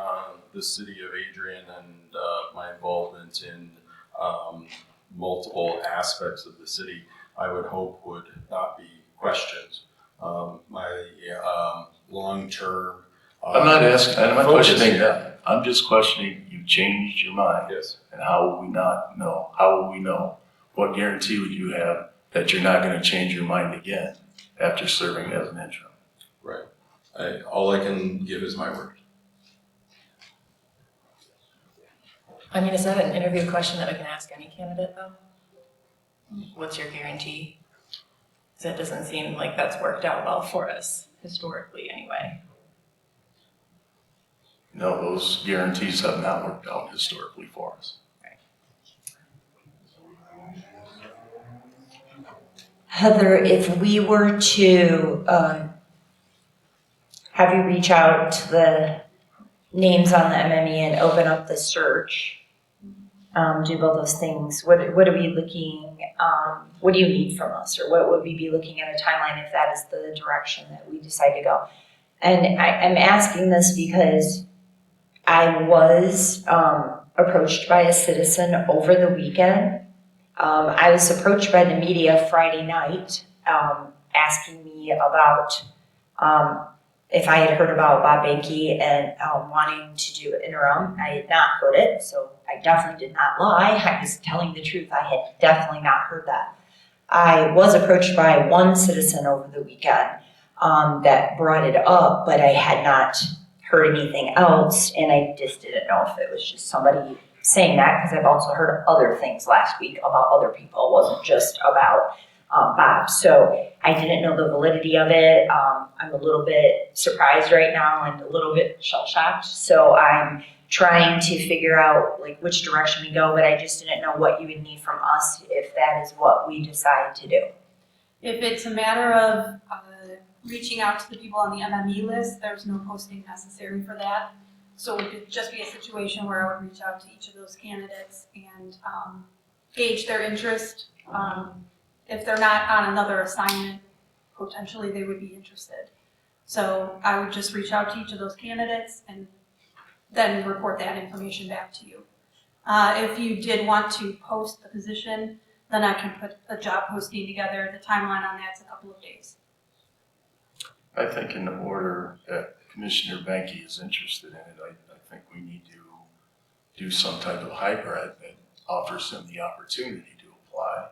the city of Adrian and my involvement in multiple aspects of the city, I would hope would not be questioned. My long-term I'm not questioning that. I'm just questioning you changed your mind. Yes. And how will we not know? How will we know? What guarantee would you have that you're not going to change your mind again after serving as an interim? Right. All I can give is my word. I mean, is that an interview question that we can ask any candidate though? What's your guarantee? Because it doesn't seem like that's worked out well for us, historically anyway. No, those guarantees have not worked out historically for us. Heather, if we were to have you reach out to the names on the MME and open up the search, do both those things, what are we looking, what do you need from us, or what would we be looking at a timeline if that is the direction that we decide to go? And I'm asking this because I was approached by a citizen over the weekend. I was approached by the media Friday night asking me about if I had heard about Bob Banky and wanting to do an interim. I had not heard it, so I definitely did not lie. I was telling the truth. I had definitely not heard that. I was approached by one citizen over the weekend that brought it up, but I had not heard anything else, and I just didn't know if it was just somebody saying that, because I've also heard other things last week about other people. It wasn't just about Bob. So I didn't know the validity of it. I'm a little bit surprised right now and a little bit shell-shocked. So I'm trying to figure out like which direction we go, but I just didn't know what you would need from us if that is what we decide to do. If it's a matter of reaching out to the people on the MME list, there's no posting necessary for that. So it could just be a situation where I would reach out to each of those candidates and gauge their interest. If they're not on another assignment, potentially they would be interested. So I would just reach out to each of those candidates and then report that information back to you. If you did want to post the position, then I can put a job posting together. The timeline on that's a couple of days. I think in the order that Commissioner Banky is interested in it, I think we need to do some type of hybrid that offers him the opportunity to apply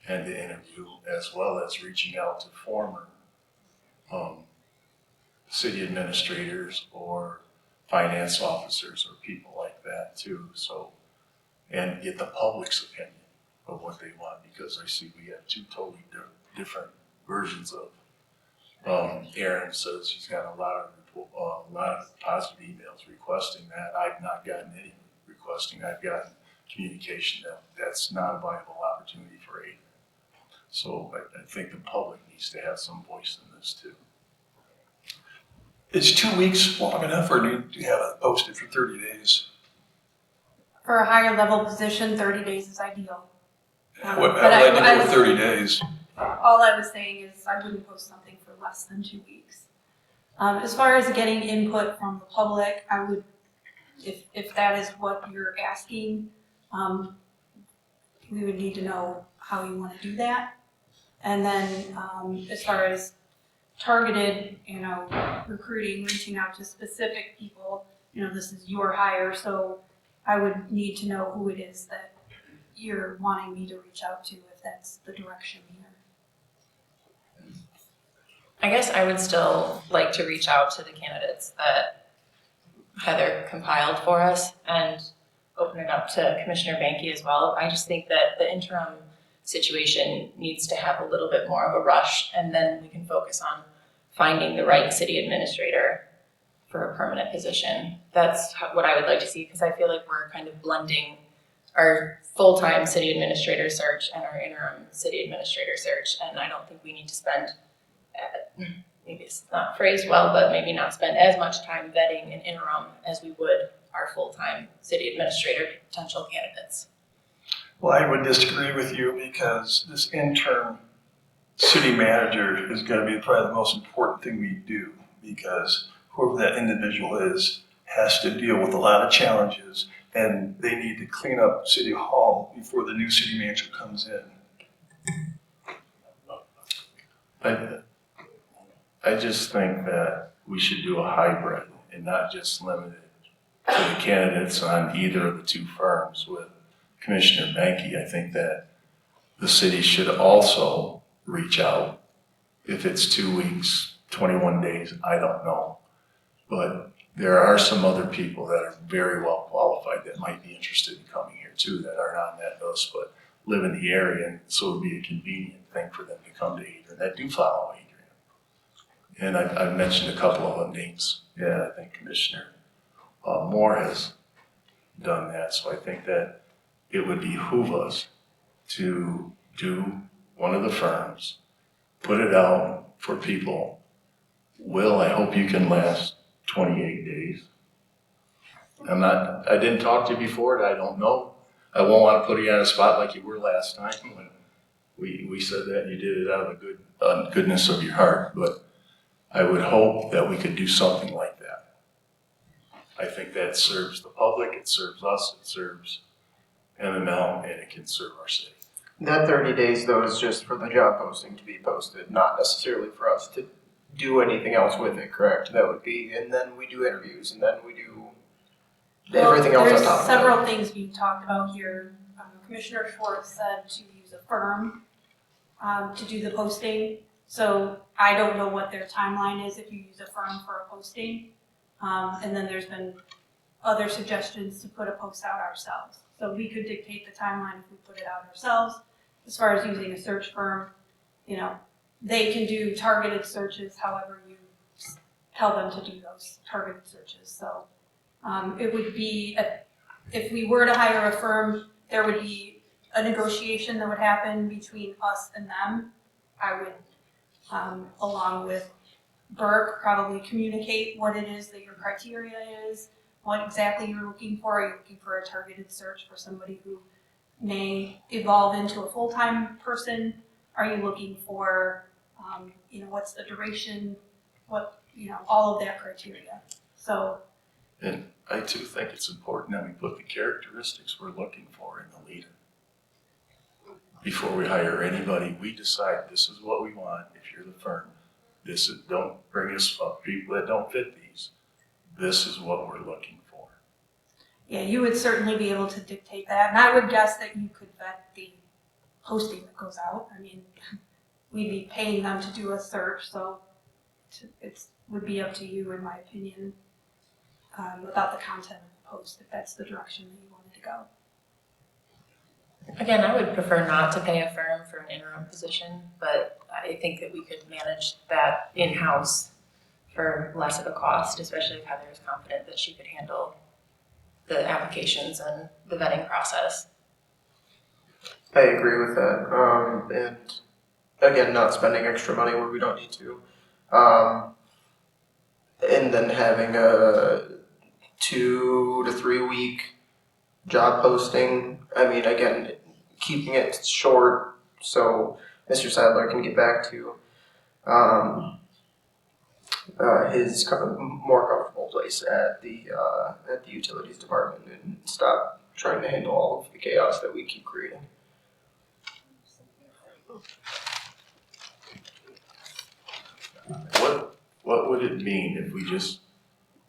and to interview, as well as reaching out to former city administrators or finance officers or people like that too. So, and get the public's opinion of what they want, because I see we have two totally different versions of. Aaron says he's got a lot of positive emails requesting that. I've not gotten any requesting. I've gotten communication that that's not a viable opportunity for Adrian. So I think the public needs to have some voice in this too. Is 2 weeks long enough, or do you have it posted for 30 days? For a higher level position, 30 days is ideal. How would I do with 30 days? All I was saying is I wouldn't post something for less than 2 weeks. As far as getting input from the public, I would, if that is what you're asking, we would need to know how you want to do that. And then as far as targeted, recruiting, reaching out to specific people, this is your hire, so I would need to know who it is that you're wanting me to reach out to if that's the direction here. I guess I would still like to reach out to the candidates that Heather compiled for us and open it up to Commissioner Banky as well. I just think that the interim situation needs to have a little bit more of a rush, and then we can focus on finding the right city administrator for a permanent position. That's what I would like to see, because I feel like we're kind of blending our full-time city administrator search and our interim city administrator search, and I don't think we need to spend, maybe it's not phrased well, but maybe not spend as much time vetting an interim as we would our full-time city administrator potential candidates. Well, I would disagree with you, because this interim city manager is going to be probably the most important thing we do, because whoever that individual is has to deal with a lot of challenges, and they need to clean up City Hall before the new city manager comes in. I just think that we should do a hybrid and not just limit it to the candidates on either of the two firms. With Commissioner Banky, I think that the city should also reach out. If it's 2 weeks, 21 days, I don't know. But there are some other people that are very well qualified that might be interested in coming here too, that aren't on that list, but live in the area, and so it would be a convenient thing for them to come to Adrian, that do follow Adrian. And I've mentioned a couple of them names. Yeah, I think Commissioner Moore has done that, so I think that it would behoove us to do one of the firms, put it out for people. Will, I hope you can last 28 days. I didn't talk to you before, I don't know. I won't want to put you on a spot like you were last time when we said that, and you did it out of the goodness of your heart, but I would hope that we could do something like that. I think that serves the public, it serves us, it serves MML, and it can serve our city. That 30 days though is just for the job posting to be posted, not necessarily for us to do anything else with it, correct? That would be, and then we do interviews, and then we do everything else on top of There's it. several things being talked about here. Commissioner Schwartz said to use a firm to do the posting. So I don't know what their timeline is if you use a firm for a posting. And then there's been other suggestions to put a post out ourselves. So we could dictate the timeline if we put it out ourselves. As far as using a search firm, you know, they can do targeted searches however you tell them to do those targeted searches. So it would be, if we were to hire a firm, there would be a negotiation that would happen between us and them. I would, along with Burke, probably communicate what it is that your criteria is, what exactly you're looking for. Are you looking for a targeted search for somebody who may evolve into a full-time person? Are you looking for, you know, what's the duration? What, you know, all of that criteria. So. And I too think it's important that we put the characteristics we're looking for in the leader. Before we hire anybody, we decide this is what we want. If you're the firm, this is, don't bring us up people that don't fit these. This is what we're looking for. Yeah, you would certainly be able to dictate that. And I would guess that you could vet the posting that goes out. I mean, we'd be paying them to do a search, so it would be up to you, in my opinion, about the content of the post, if that's the direction that you wanted to go. Again, I would prefer not to pay a firm for an interim position, but I think that we could manage that in-house for less of a cost, especially if Heather is confident that she could handle the applications and the vetting process. I agree with that. And again, not spending extra money where we don't need to. And then having a 2 to 3 week job posting. I mean, again, keeping it short so Mr. Sadler can get back to his more comfortable place at the utilities department and stop trying to handle all of the chaos that we keep creating. What would it mean if we just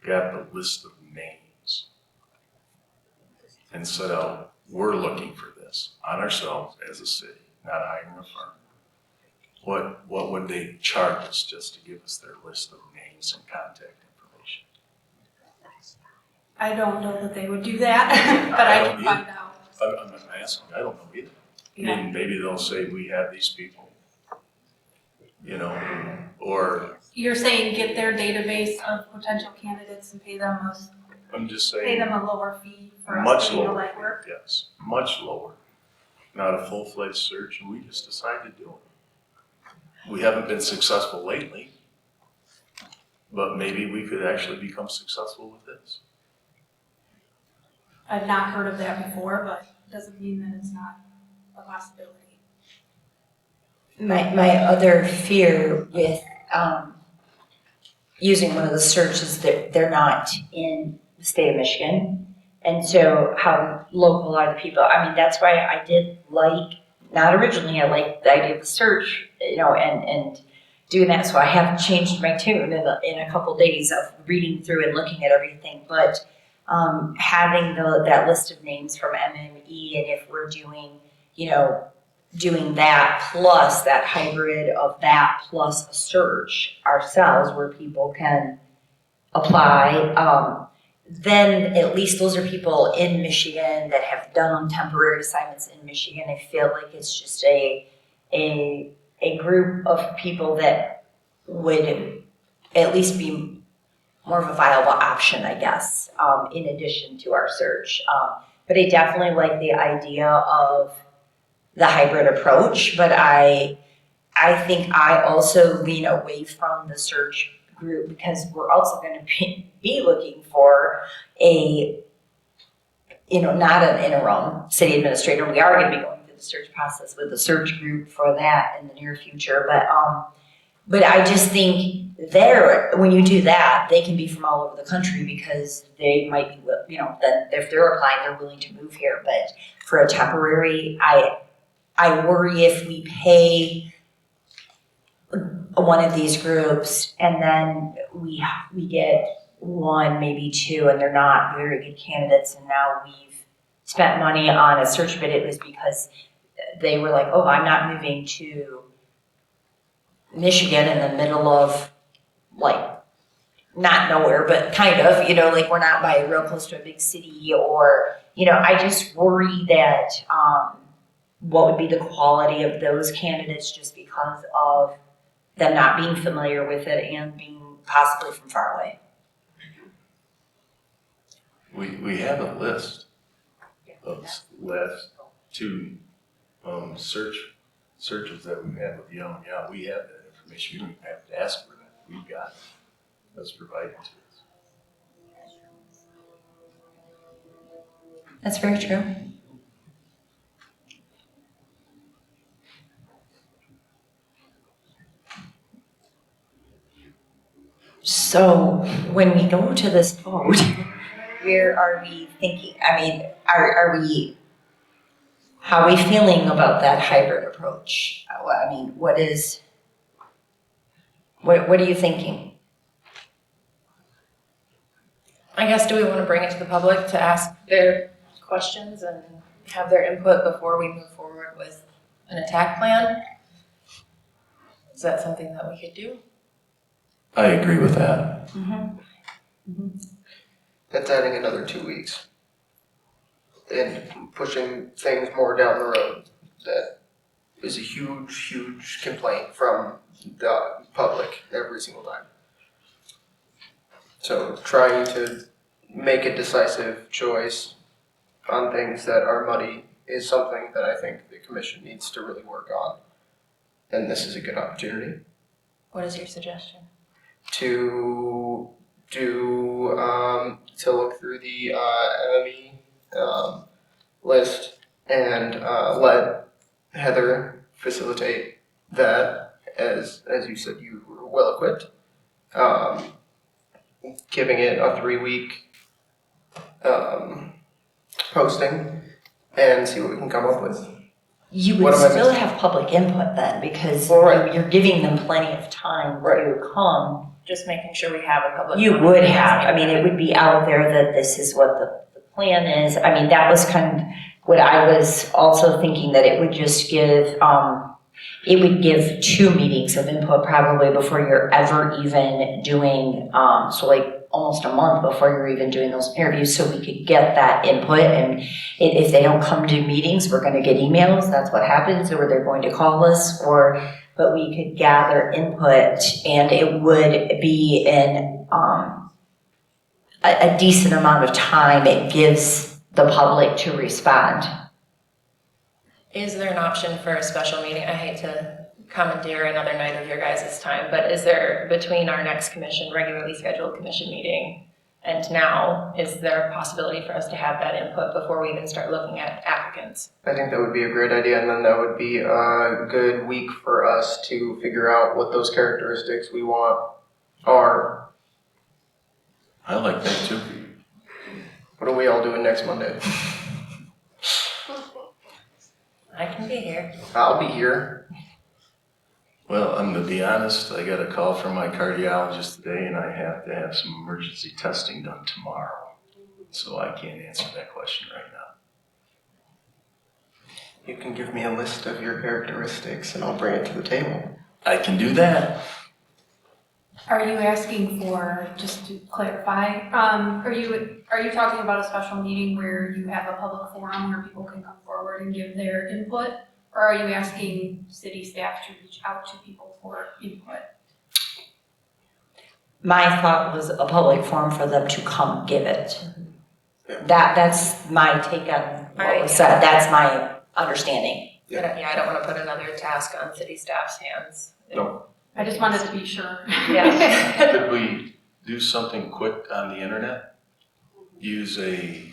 got the list of names and said, oh, we're looking for this on ourselves as a city, not hiring a firm? What would they charge us just to give us their list of names and contact information? I don't know that they would do that, but I can find out. I'm asking, I don't know either. Yeah. I mean, maybe they'll say we have these people, you know, or You're saying get their database of potential candidates and pay them I'm just pay saying them a lower fee for us much to do the lower, legwork? yes, much lower. Not a full-fledged search, and we just decided to do it. We haven't been successful lately, but maybe we could actually become successful with this. I've not heard of that before, but it doesn't mean that it's not a possibility. My other fear with using one of the searches that they're not in the state of Michigan. And so how local are the people? I mean, that's why I did like, not originally, I liked the idea of the search, you know, and doing that. So I haven't changed my tune in a couple days of reading through and looking at everything. But having that list of names from MME, and if we're doing, you know, doing that plus that hybrid of that plus a search ourselves where people can apply, then at least those are people in Michigan that have done temporary assignments in Michigan. I feel like it's just a group of people that would at least be more of a viable option, I guess, in addition to our search. But I definitely like the idea of the hybrid approach, but I think I also lean away from the search group because we're also going to be looking for a, you know, not an interim city administrator. We are going to be going through the search process with the search group for that in the near future. But I just think when you do that, they can be from all over the country because they might be, you know, then if they're applying, they're willing to move here. But for a temporary, I worry if we pay one of these groups, and then we get one, maybe two, and they're not very good candidates, and now we've spent money on a search bid. It was because they were like, oh, I'm not moving to Michigan in the middle of, like, not nowhere, but kind of, you know, like we're not by real close to a big city, or, you know, I just worry that what would be the quality of those candidates just because of them not being familiar with it and being possibly from far away. We have a list of last two searches that we had with Young. Yeah, we have that information. We don't even have to ask for that. We've got it. That's provided to us. That's very true. So when we go to this vote, where are we thinking? I mean, how are we feeling about that hybrid approach? I mean, what are you thinking? I guess, do we want to bring it to the public to ask their questions and have their input before we move forward with an attack plan? Is that something that we could do? I agree with that. That's adding another 2 weeks and pushing things more down the road. That is a huge, huge complaint from the public every single time. So trying to make a decisive choice on things that are muddy is something that I think the commission needs to really work on. And this is a good opportunity What is your suggestion? to look through the MME list and let Heather facilitate that, as you said you were well equipped. Giving it a 3-week posting and see what we can come up with. You would still have public input then, because you're giving them plenty of time to come. Just making sure we have a public. You would have, I mean, it would be out there that this is what the plan is. I mean, that was kind of what I was also thinking, that it would just give, it would give 2 meetings of input probably before you're ever even doing, so like almost a month before you're even doing those interviews, so we could get that input. And if they don't come to meetings, we're gonna get emails, that's what happens, or they're going to call us, but we could gather input, and it would be in a decent amount of time it gives the public to respond. Is there an option for a special meeting? I hate to commandeer another night of your guys' time, but is there, between our next regularly scheduled commission meeting and now, is there a possibility for us to have that input before we even start looking at applicants? I think that would be a great idea, and then that would be a good week for us to figure out what those characteristics we want are. I like that too. What are we all doing next Monday? I can be here. I'll be here. Well, I'm gonna be honest, I got a call from my cardiologist today and I have to have some emergency testing done tomorrow. So I can't answer that question right now. You can give me a list of your characteristics and I'll bring it to the table. I can do that. Are you asking for, just to clarify, are you talking about a special meeting where you have a public forum where people can come forward and give their input? Or are you asking city staff to reach out to people for input? My thought was a public forum for them to come give it. That's my take on what was said. That's my understanding. Yeah, I don't want to put another task on city staff's hands. No. I just wanted to be sure. Yeah. Could we do something quick on the internet? Use a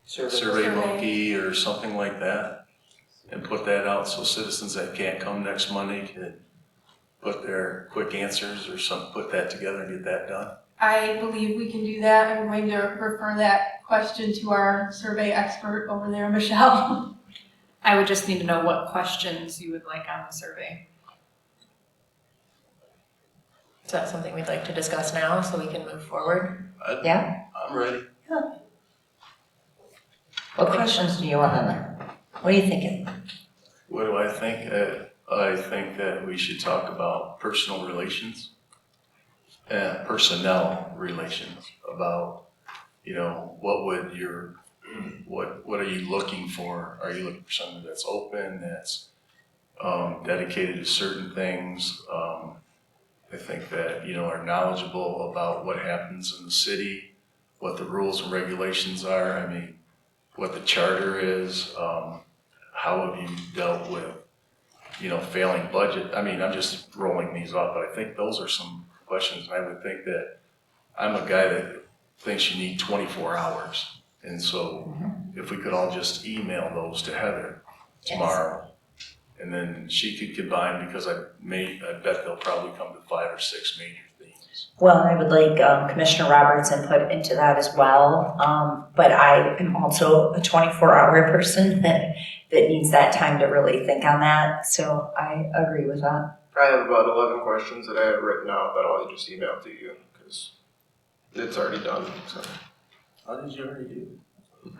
survey monkey or something like that? And put that out so citizens that can't come next Monday can put their quick answers or put that together and get that done? I believe we can do that. I'm going to refer that question to our survey expert over there, Michelle. I would just need to know what questions you would like on the survey. Is that something we'd like to discuss now so we can move forward? Yeah? I'm ready. What questions do you want on that? What are you thinking? What do I think? I think that we should talk about personal relations, personnel relations, about, you know, what are you looking for? Are you looking for something that's open, that's dedicated to certain things? I think that, you know, are knowledgeable about what happens in the city, what the rules and regulations are. I mean, what the charter is, how have you dealt with, you know, failing budget? I mean, I'm just rolling these off, but I think those are some questions. I would think that I'm a guy that thinks you need 24 hours. And so if we could all just email those to Heather tomorrow, and then she could combine, because I bet they'll probably come to 5 or 6 major themes. Well, I would like Commissioner Roberts' input into that as well. But I am also a 24-hour person that needs that time to really think on that. So I agree with that. I have about 11 questions that I have written out that I'll just email to you because it's already done. So. How did you already do it?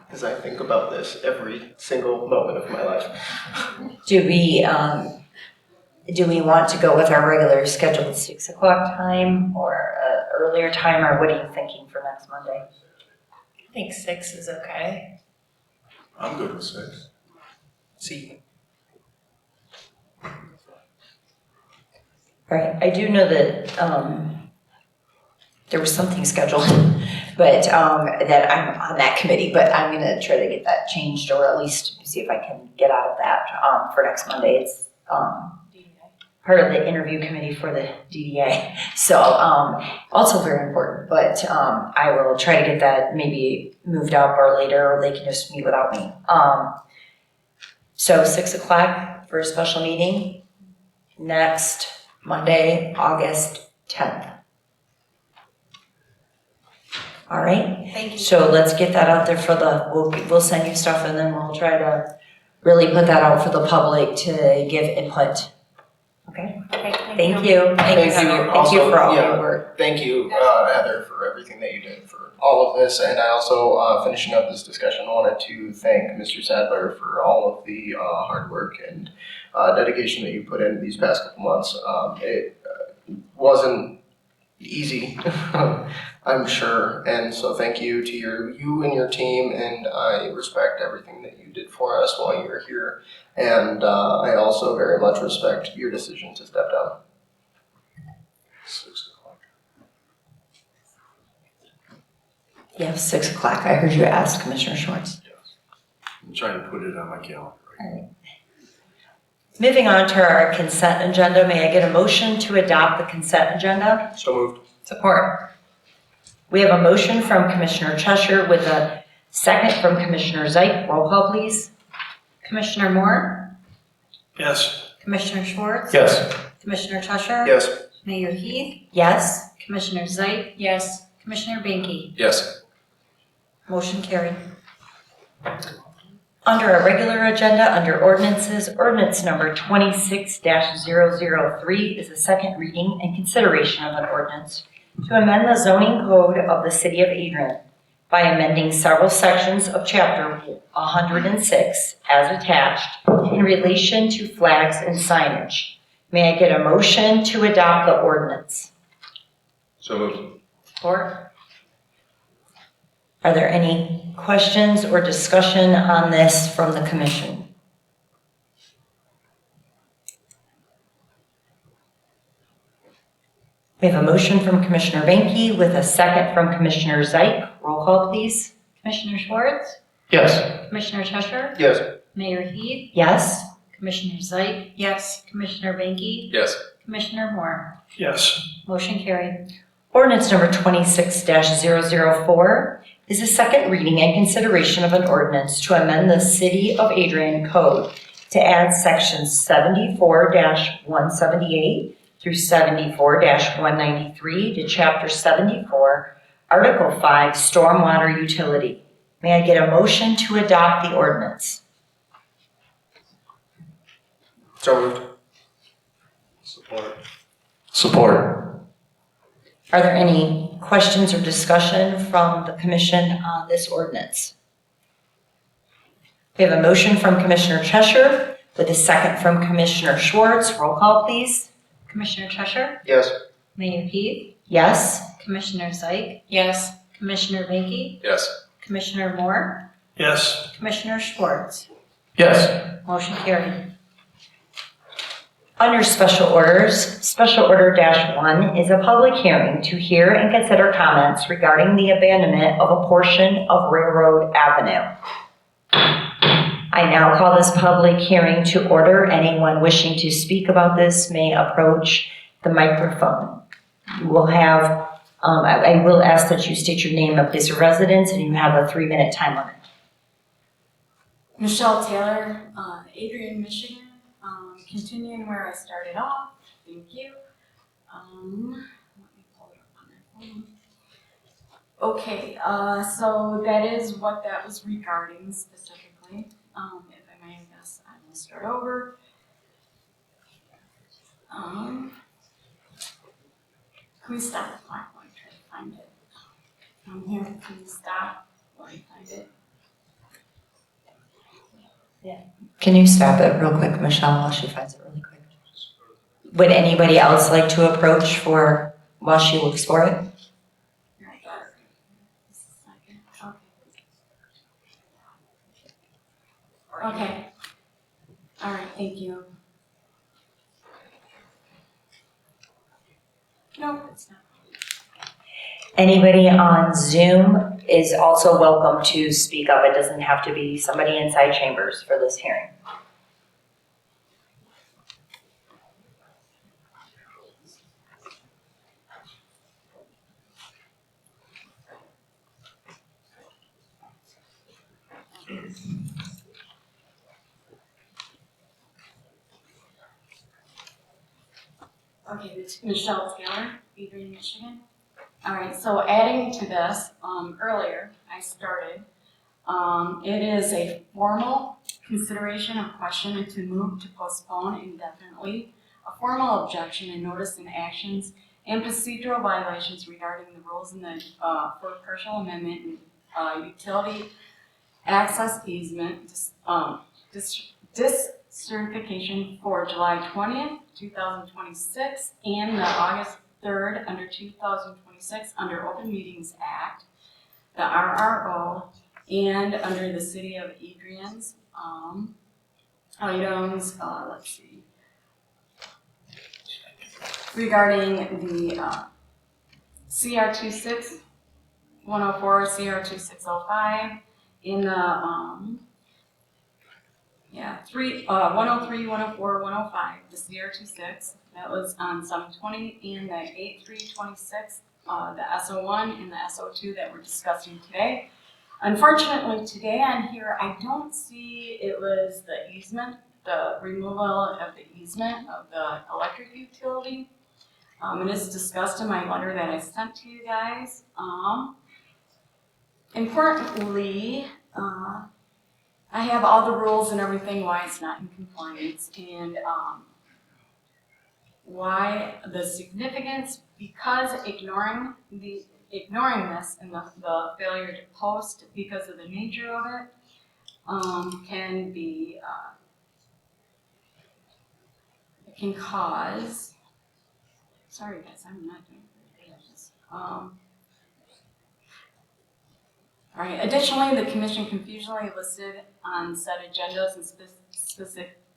Because I think about this every single moment of my life. Do we want to go with our regular scheduled 6 o'clock time or earlier time, or what are you thinking for next Monday? I think 6 is okay. I'm good with 6. See. All right, I do know that there was something scheduled, but that I'm on that committee, but I'm gonna try to get that changed, or at least see if I can get out of that for next Monday. It's part of the interview committee for the DDA, so also very important, but I will try to get that maybe moved up or later, or they can just meet without me. So 6 o'clock for a special meeting next Monday, August 10th. All right? Thank you. So let's get that out there for we'll send you stuff, and then we'll try to really put that out for the public to give input. Okay? Okay, Thank you. Thank you for all your work. Thank you, Heather, for everything that you did for all of this. And I also, finishing up this discussion, wanted to thank Mr. Sadler for all of the hard work and dedication that you put in these past couple months. It wasn't easy, I'm sure. And so thank you to you and your team, and I respect everything that you did for us while you were here. And I also very much respect your decision to step down. 6 o'clock. Yeah, 6 o'clock. I heard you ask Commissioner Schwartz. Yes. I'm trying to put it on my calendar. All right. Moving on to our consent agenda, may I get a motion to adopt the consent agenda? So moved. Support. We have a motion from Commissioner Cheshire with a second from Commissioner Zeit. Roll call, please. Commissioner Moore? Yes. Commissioner Schwartz? Yes. Commissioner Cheshire? Yes. Mayor Heath? Yes. Commissioner Zeit? Yes. Commissioner Banky? Yes. Motion carried. Under our regular agenda, under ordinances, ordinance number 26-003 is a second reading and consideration of an ordinance to amend the zoning code of the city of Adrian by amending several sections of chapter 106 as attached in relation to flags and signage. May I get a motion to adopt the ordinance? So moved. Support. Are there any questions or discussion on this from the commission? We have a motion from Commissioner Banky with a second from Commissioner Zeit. Roll call, please. Commissioner Schwartz? Yes. Commissioner Cheshire? Yes. Mayor Heath? Yes. Commissioner Zeit? Yes. Commissioner Banky? Yes. Commissioner Moore? Yes. Motion carried. Ordinance number 26-004 is a second reading and consideration of an ordinance to amend the City of Adrian Code to add sections 74-178 through 74-193 to Chapter 74, Article 5, Stormwater Utility. May I get a motion to adopt the ordinance? So moved. Support. Support. Are there any questions or discussion from the commission on this ordinance? We have a motion from Commissioner Cheshire with a second from Commissioner Schwartz. Roll call, please. Commissioner Cheshire? Yes. Mayor Pete? Yes. Commissioner Zeig? Yes. Commissioner Banky? Yes. Commissioner Moore? Yes. Commissioner Schwartz? Yes. Motion carried. Under special orders, Special Order -1 is a public hearing to hear and consider comments regarding the abandonment of a portion of Railroad Avenue. I now call this public hearing to order. Anyone wishing to speak about this may approach the microphone. You will have, I will ask that you state your name and place of residence, and you have a 3-minute time limit. Michelle Taylor, Adrian, Michigan. Continuing where I started off, thank you. Let me pull it up on my phone. Okay, so that is what that was regarding specifically. If I may, I guess I will start over. Can we stop the clock while I try to find it? I'm here, can you stop while I find it? Can you stop it real quick, Michelle, while she finds it really quick? Would anybody else like to approach while she looks for it? Okay. All right, thank you. No, it's not. Anybody on Zoom is also welcome to speak up. It doesn't have to be somebody inside chambers for this hearing. Okay, it's Michelle Taylor, Adrian, Michigan. All right, so adding to this, earlier I started, it is a formal consideration of question to move to postpone indefinitely, a formal objection and notice and actions and procedural violations regarding the rules in the, for partial amendment and utility access easement, certification for July 20th, 2026, and the August 3rd under 2026 under Open Meetings Act, the RRO, and under the City of Adrian's items, let's see, regarding the CR 104, CR 2605, in the 103, 104, 105, the CR 26, that was on 720, and the 8326, the SO1 and the SO2 that we're discussing today. Unfortunately, today on here, I don't see it was the easement, the removal of the easement of the electric utility. It is discussed in my letter that I sent to you guys. Importantly, I have all the rules and everything why it's not in compliance, and why the significance, because ignoring this and the failure to post because of the nature of it can be it can cause. Sorry guys, I'm not doing very good at this. All right. Additionally, the commission confusingly listed on said agendas and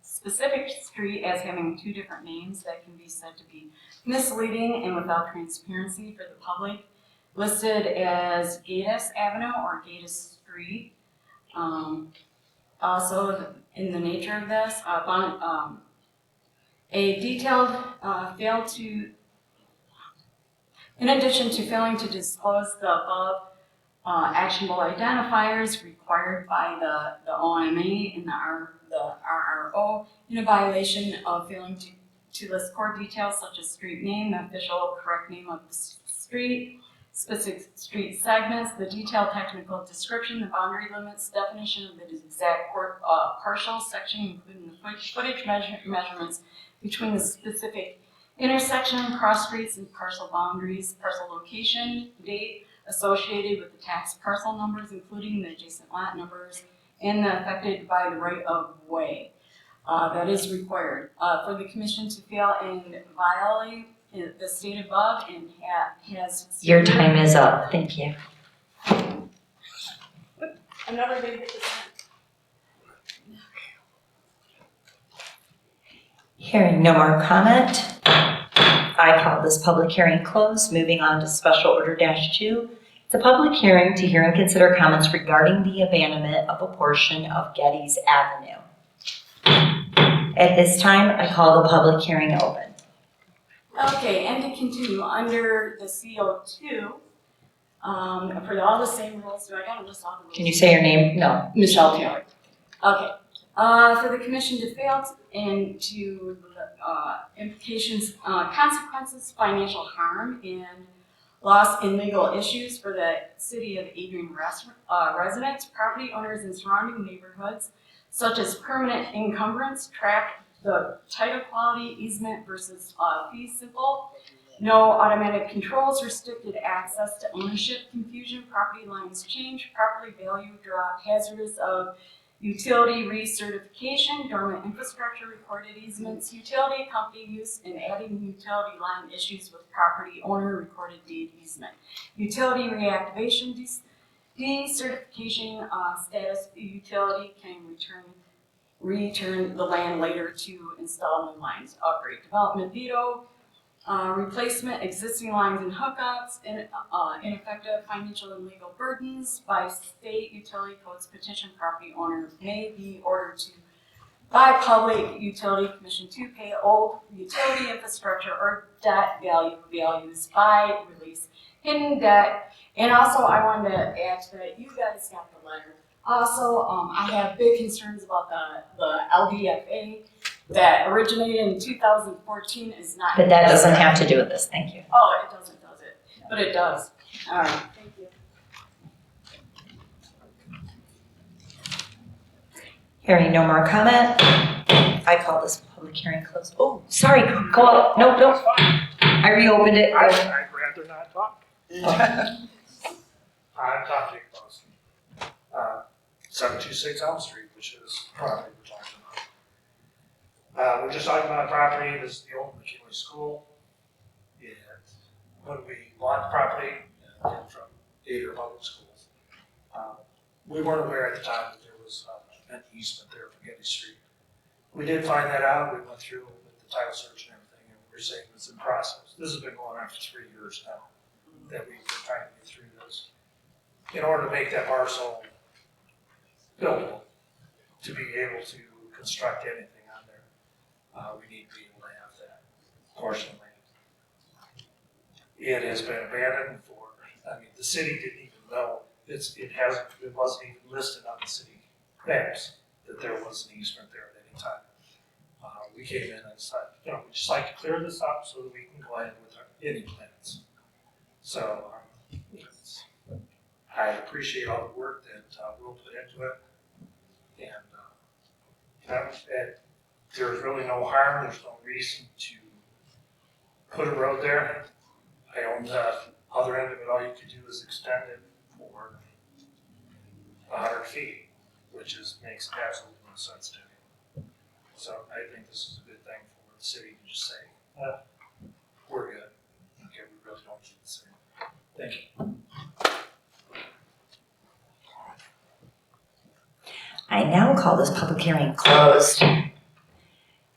specific street as having 2 different names that can be said to be misleading and without transparency for the public. Listed as Geddes Avenue or Geddes Street. Also, in the nature of this, a detailed in addition to failing to disclose the above actionable identifiers required by the OMA and the RRO, in a violation of failing to list core details such as street name, the official correct name of the street, specific street segments, the detailed technical description, the boundary limits, definition of the exact partial section, including the footage measurements between the specific intersection, cross streets, and parcel boundaries, parcel location, date associated with the tax parcel numbers, including the adjacent lot numbers, and the affected by the right of way. That is required for the commission to fail and violate the state above and has. Your time is up. Thank you. Another big hit. Hearing no more comment, I call this public hearing closed. Moving on to special order -2. It's a public hearing to hear and consider comments regarding the abandonment of a portion of Geddes Avenue. At this time, I call the public hearing open. Okay, and to continue under the CO2, for all the same rules, do I gotta list all the rules? Can you say your name? No. Michelle Taylor. Okay, for the commission to fail and to implications, consequences, financial harm, and loss and legal issues for the city of Adrian residents, property owners, and surrounding neighborhoods, such as permanent encumbrance, track the title quality, easement versus fee simple, no automatic controls, restricted access to ownership, confusion, property lines change, property value drop, hazardous of utility recertification, dormant infrastructure, recorded easements, utility company use, and adding utility line issues with property owner, recorded deed easement, utility reactivation, decertification status, utility can return the land later to install new lines, upgrade, development veto, replacement existing lines and hookups, and ineffective financial and legal burdens by state utility codes. Petition property owner may be ordered to by public utility commission to pay old utility infrastructure or debt values by release hidden debt. And also I wanted to add to that, you guys got the letter. Also, I have big concerns about the LDFA that originated in 2014 is not. But that doesn't have to do with this. Thank you. Oh, it doesn't, does it? But it does. All right, thank you. Hearing no more comment, I call this public hearing closed. Oh, sorry, go up. No, no. I reopened it. I'd rather not talk. I'm Tom Jacobowski. 726 Elm Street, which is property we're talking about. We're just talking about property. This is the old McKinley School. And when we bought the property from Adrian Public Schools, we weren't aware at the time that there was an easement there for Geddes Street. We did find that out. We went through with the title search and everything, and we're saying it's in process. This has been going on for 3 years now that we've been trying to get through this. In order to make that parcel buildable, to be able to construct anything on there, we need to be able to have that portion of land. It has been abandoned for, the city didn't even know, it wasn't even listed on the city maps that there was an easement there at any time. We came in and said, we'd just like to clear this up so that we can go ahead with any plans. So, I appreciate all the work that Will put into it. And there's really no harm, there's no reason to put a road there. I own the other end of it, all you could do is extend it for 100 feet, which makes absolutely no sense to me. So I think this is a good thing for the city to just say, we're good. Okay, we really don't need this anymore. Thank you. I now call this public hearing closed.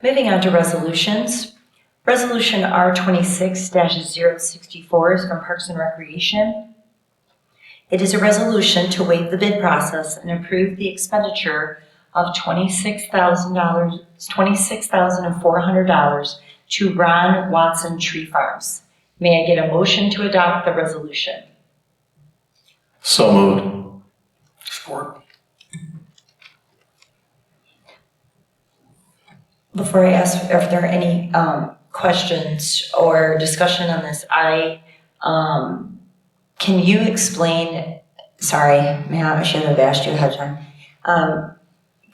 Moving on to resolutions. Resolution R26-064 is from Parks and Recreation. It is a resolution to waive the bid process and approve the expenditure of $26,400 to Ron Watson Tree Farms. May I get a motion to adopt the resolution? So moved. Support. Before I ask if there are any questions or discussion on this, can you explain, sorry, ma'am, I should have asked you ahead of time.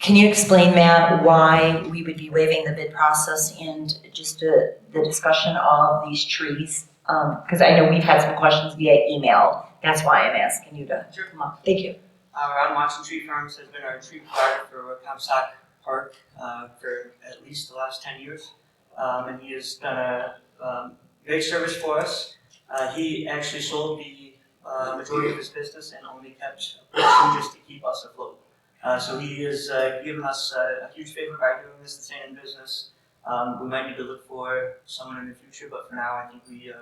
Can you explain, Matt, why we would be waiving the bid process and just the discussion of these trees? Because I know we've had some questions via email. That's why I'm asking you to come up. Thank you. Ron Watson Tree Farms has been our tree provider for Comstock Park for at least the last 10 years. And he has done a great service for us. He actually sold the majority of his business and only kept a portion just to keep us afloat. So he has given us a huge favor by doing this and staying in business. We might need to look for someone in the future, but for now, I think we've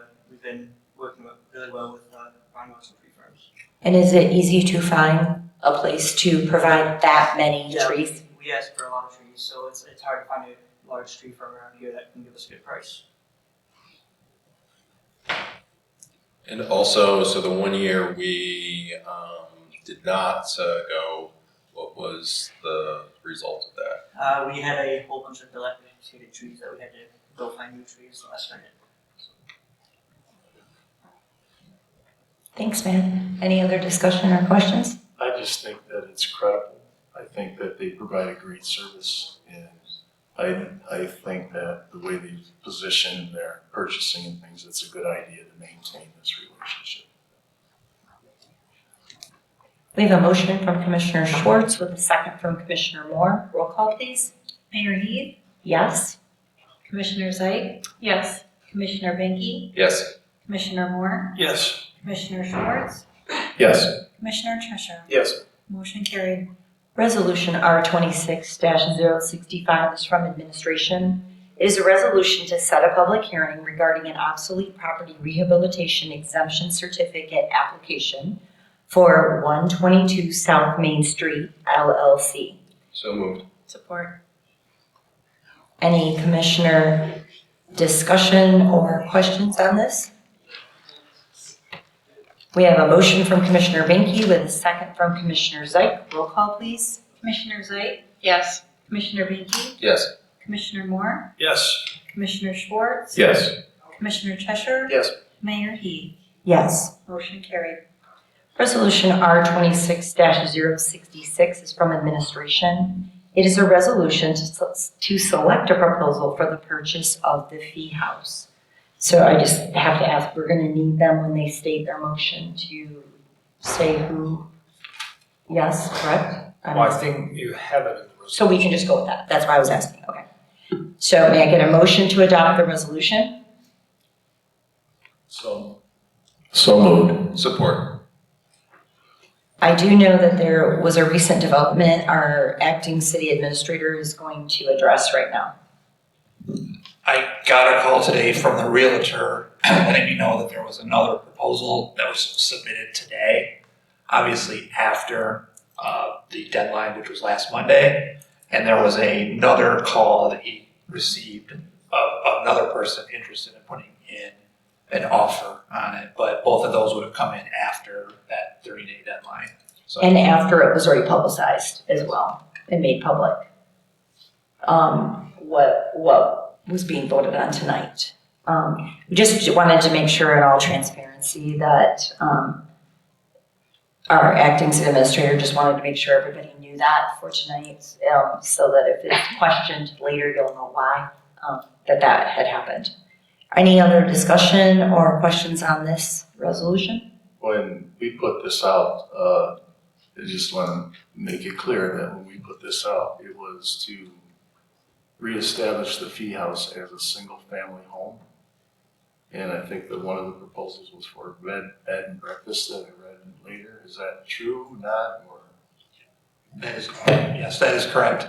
been working really well with Ron Watson Tree Farms. And is it easy to find a place to provide that many trees? We ask for a lot of trees, so it's hard to find a large tree farm around here that can give us a good price. And also, so the 1 year we did not go, what was the result of that? We had a whole bunch of dilapidated trees that we had to go find new trees last minute. Thanks, man. Any other discussion or questions? I just think that it's credible. I think that they provide a great service, and I think that the way they position their purchasing and things, it's a good idea to maintain this relationship. We have a motion from Commissioner Schwartz with a second from Commissioner Moore. Roll call, please. Mayor Heath, Yes. Commissioner Zeit, Yes. Commissioner Banky, Yes. Commissioner Moore, Yes. Commissioner Schwartz, Yes. Commissioner Cheshire. Yes. Motion carried. Resolution R26-065 is from administration. It is a resolution to set a public hearing regarding an obsolete property rehabilitation exemption certificate application for 122 South Main Street, LLC. So moved. Support. Any commissioner discussion or questions on this? We have a motion from Commissioner Banky with a second from Commissioner Zeit. Roll call, please. Commissioner Zeit, Yes. Commissioner Banky, Yes. Commissioner Moore, Yes. Commissioner Schwartz, Yes. Commissioner Cheshire, Yes. Mayor Heath. Yes. Motion carried. Resolution R26-066 is from administration. It is a resolution to select a proposal for the purchase of the fee house. So I just have to ask, we're gonna need them when they state their motion to say who? Yes, correct? Well, I think you have it in the resolution. So we can just go with that. That's why I was asking, okay. So may I get a motion to adopt the resolution? So moved. Support. I do know that there was a recent development our acting city administrator is going to address right now. I got a call today from the realtor letting me know that there was another proposal that was submitted today, obviously after the deadline, which was last Monday. And there was another call that he received of another person interested in putting in an offer on it, but both of those would have come in after that 30-day deadline. So And after it was already publicized as well and made public. What was being voted on tonight. We just wanted to make sure in all transparency that our acting city administrator just wanted to make sure everybody knew that for tonight, so that if it's questioned later, you'll know why that had happened. Any other discussion or questions on this resolution? When we put this out, I just want to make it clear that when we put this out, it was to reestablish the fee house as a single-family home. And I think that one of the proposals was for bed and breakfast that I read later. Is that true, not, or? that is, yes, that is correct.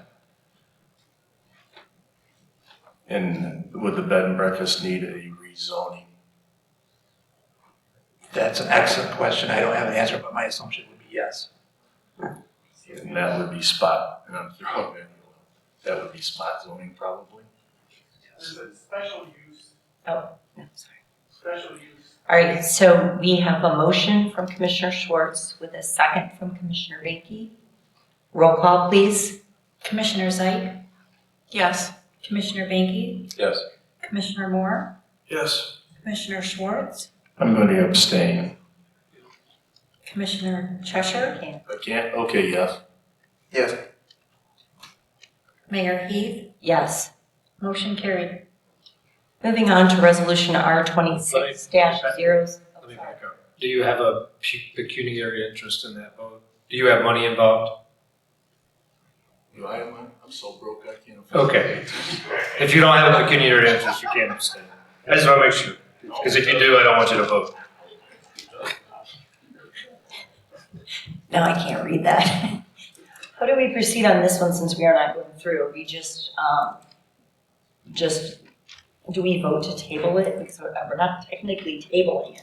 And would the bed and breakfast need a rezoning? That's an excellent question. I don't have an answer, but my assumption would be yes. And that would be spot, and I'm throwing that would be spot zoning probably. Special use. Oh, no, sorry. Special use. All right, so we have a motion from Commissioner Schwartz with a second from Commissioner Banky. Roll call, please. Commissioner Zeit, Yes. Commissioner Banky, Yes. Commissioner Moore, Yes. Commissioner Schwartz, I'm going to abstain. Commissioner Cheshire, I can't, okay, yes. Yes. Mayor Heath, Yes. motion carried. Moving on to resolution R26-0. Let me back up. Do you have a pecuniary interest in that vote? Do you have money involved? Do I have one? I'm so broke I can't afford Okay. If you don't have a pecuniary interest, you can't abstain. I just want to make sure, because if you do, I don't want you to vote. No, I can't read that. How do we proceed on this one since we are not going through? We just, do we vote to table it? Because we're not technically tabling it.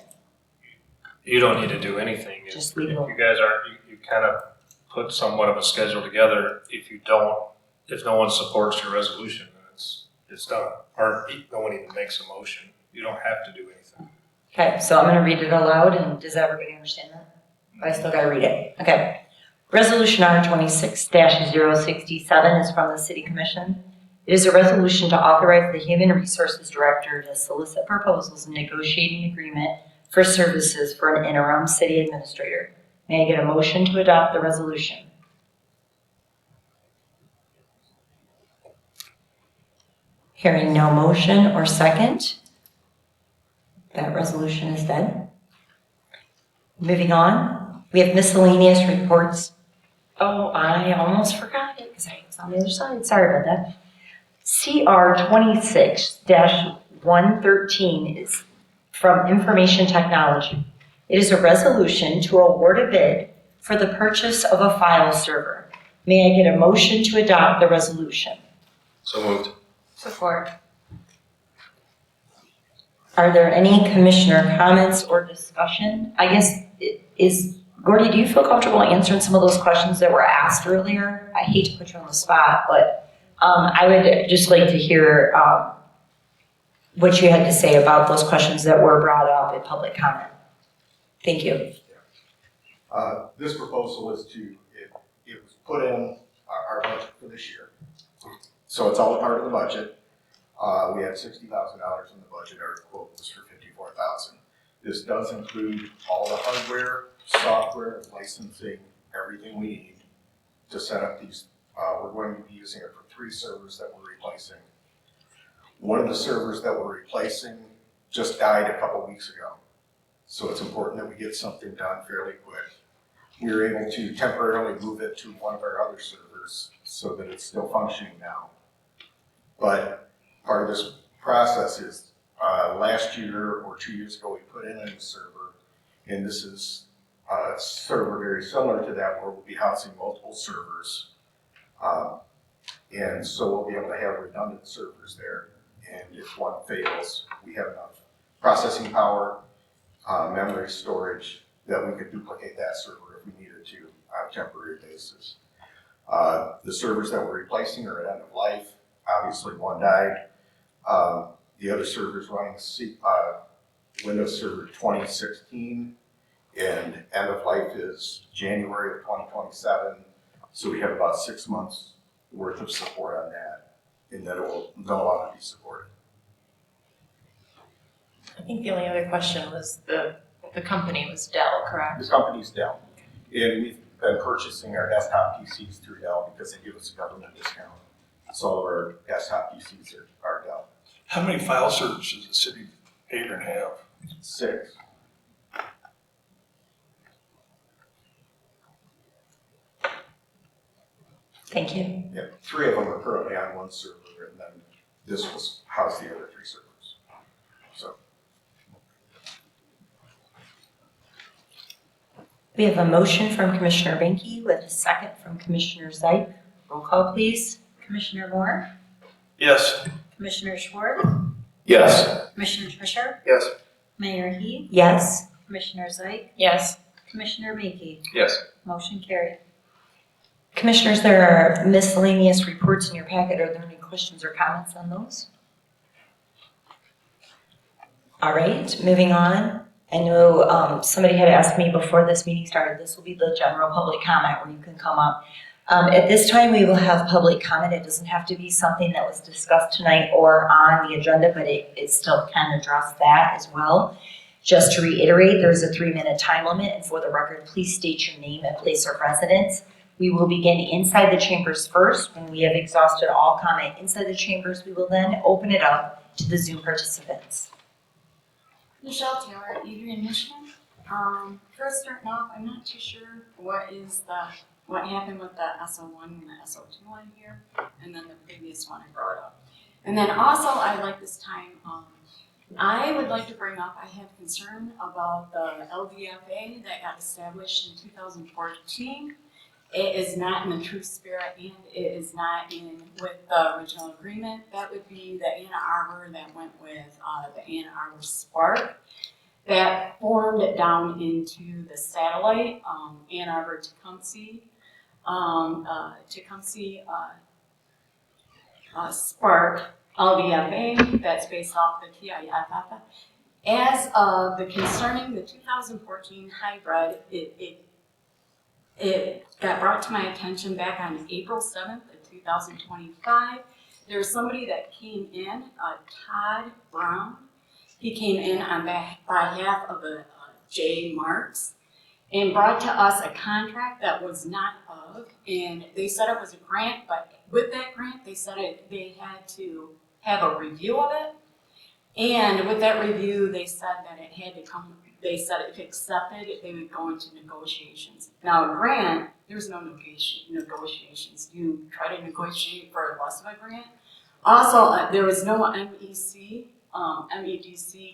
You don't need to do anything. Just If leave it you guys aren't, you kind of put somewhat of a schedule together. If no one supports your resolution, then it's done. Or no one even makes a motion. You don't have to do anything. Okay, so I'm gonna read it aloud, and does everybody understand that? I still gotta read it. Okay. Resolution R26-067 is from the City Commission. It is a resolution to authorize the Human Resources Director to solicit proposals and negotiate an agreement for services for an interim city administrator. May I get a motion to adopt the resolution? Hearing no motion or second, that resolution is dead. Moving on, we have miscellaneous reports. Oh, I almost forgot it because I was on the other side. Sorry about that. CR 26-113 is from Information Technology. It is a resolution to award a bid for the purchase of a file server. May I get a motion to adopt the resolution? So moved. Support. Are there any commissioner comments or discussion? I guess, Gordy, do you feel comfortable answering some of those questions that were asked earlier? I hate to put you on the spot, but I would just like to hear what you had to say about those questions that were brought up in public comment. Thank you. This proposal is it was put in our budget for this year. So it's all a part of the budget. We had $60,000 in the budget. Our quote was for $54,000. This does include all the hardware, software, licensing, everything we need to set up these. We're going to be using it for 3 servers that we're replacing. One of the servers that we're replacing just died a couple weeks ago. So it's important that we get something done fairly quick. We were able to temporarily move it to one of our other servers so that it's still functioning now. But part of this process is last year or 2 years ago, we put in a new server, and this is a server very similar to that where we'll be housing multiple servers. And so we'll be able to have redundant servers there. And if one fails, we have enough processing power, memory storage, that we could duplicate that server if we needed to on a temporary basis. The servers that we're replacing are at end of life. Obviously, one died. The other server is running Windows Server 2016, and end of life is January of 2027. So we have about 6 months worth of support on that, and then it will no longer be supported. I think the only other question was the company was Dell, correct? The company's Dell, and we've been purchasing our desktop PCs through Dell because they give us a government discount. So all of our desktop PCs are Dell. How many file servers does the city Adrian have? 6. Thank you. Yeah, 3 of them are currently on one server, and then this will house the other 3 servers. So. We have a motion from Commissioner Benke with a second from Commissioner Zeip. Roll call, please. Commissioner Moore, Yes. Commissioner Schwartz, Yes. Commissioner Fisher, Yes. Mayor Heath, Yes. Commissioner Zeik, Yes. Commissioner Benke. Yes. Motion carried. Commissioners, there are miscellaneous reports in your packet. Are there any questions or comments on those? All right, moving on. I know somebody had asked me before this meeting started, this will be the general public comment where you can come up. At this time, we will have public comment. It doesn't have to be something that was discussed tonight or on the agenda, but it still can address that as well. Just to reiterate, there's a 3-minute time limit, and for the record, please state your name and place of residence. We will begin inside the chambers first. When we have exhausted all comment inside the chambers, we will then open it up to the Zoom participants. Michelle Taylor, Adrian, Michigan. First starting off, I'm not too sure what happened with the SO1 and the SO2 one here, and then the previous one I brought up. And then also, I'd like this time, I would like to bring up, I have concern about the LDFA that got established in 2014. It is not in the true spirit, and it is not with the original agreement. That would be the Ann Arbor that went with the Ann Arbor Spark that formed it down into the satellite, Ann Arbor Tecumseh Spark LDFA that's based off the TIFF. As of the concerning the 2014 hybrid, it got brought to my attention back on April 7th of 2025. There's somebody that came in, Todd Brown. He came in on behalf of J. Marks and brought to us a contract that was not of, and they said it was a grant, but with that grant, they said they had to have a review of it. And with that review, they said that it had to come, they said if accepted, they would go into negotiations. Now, a grant, there's no negotiations. You try to negotiate for less of a grant. Also, there was no MEDC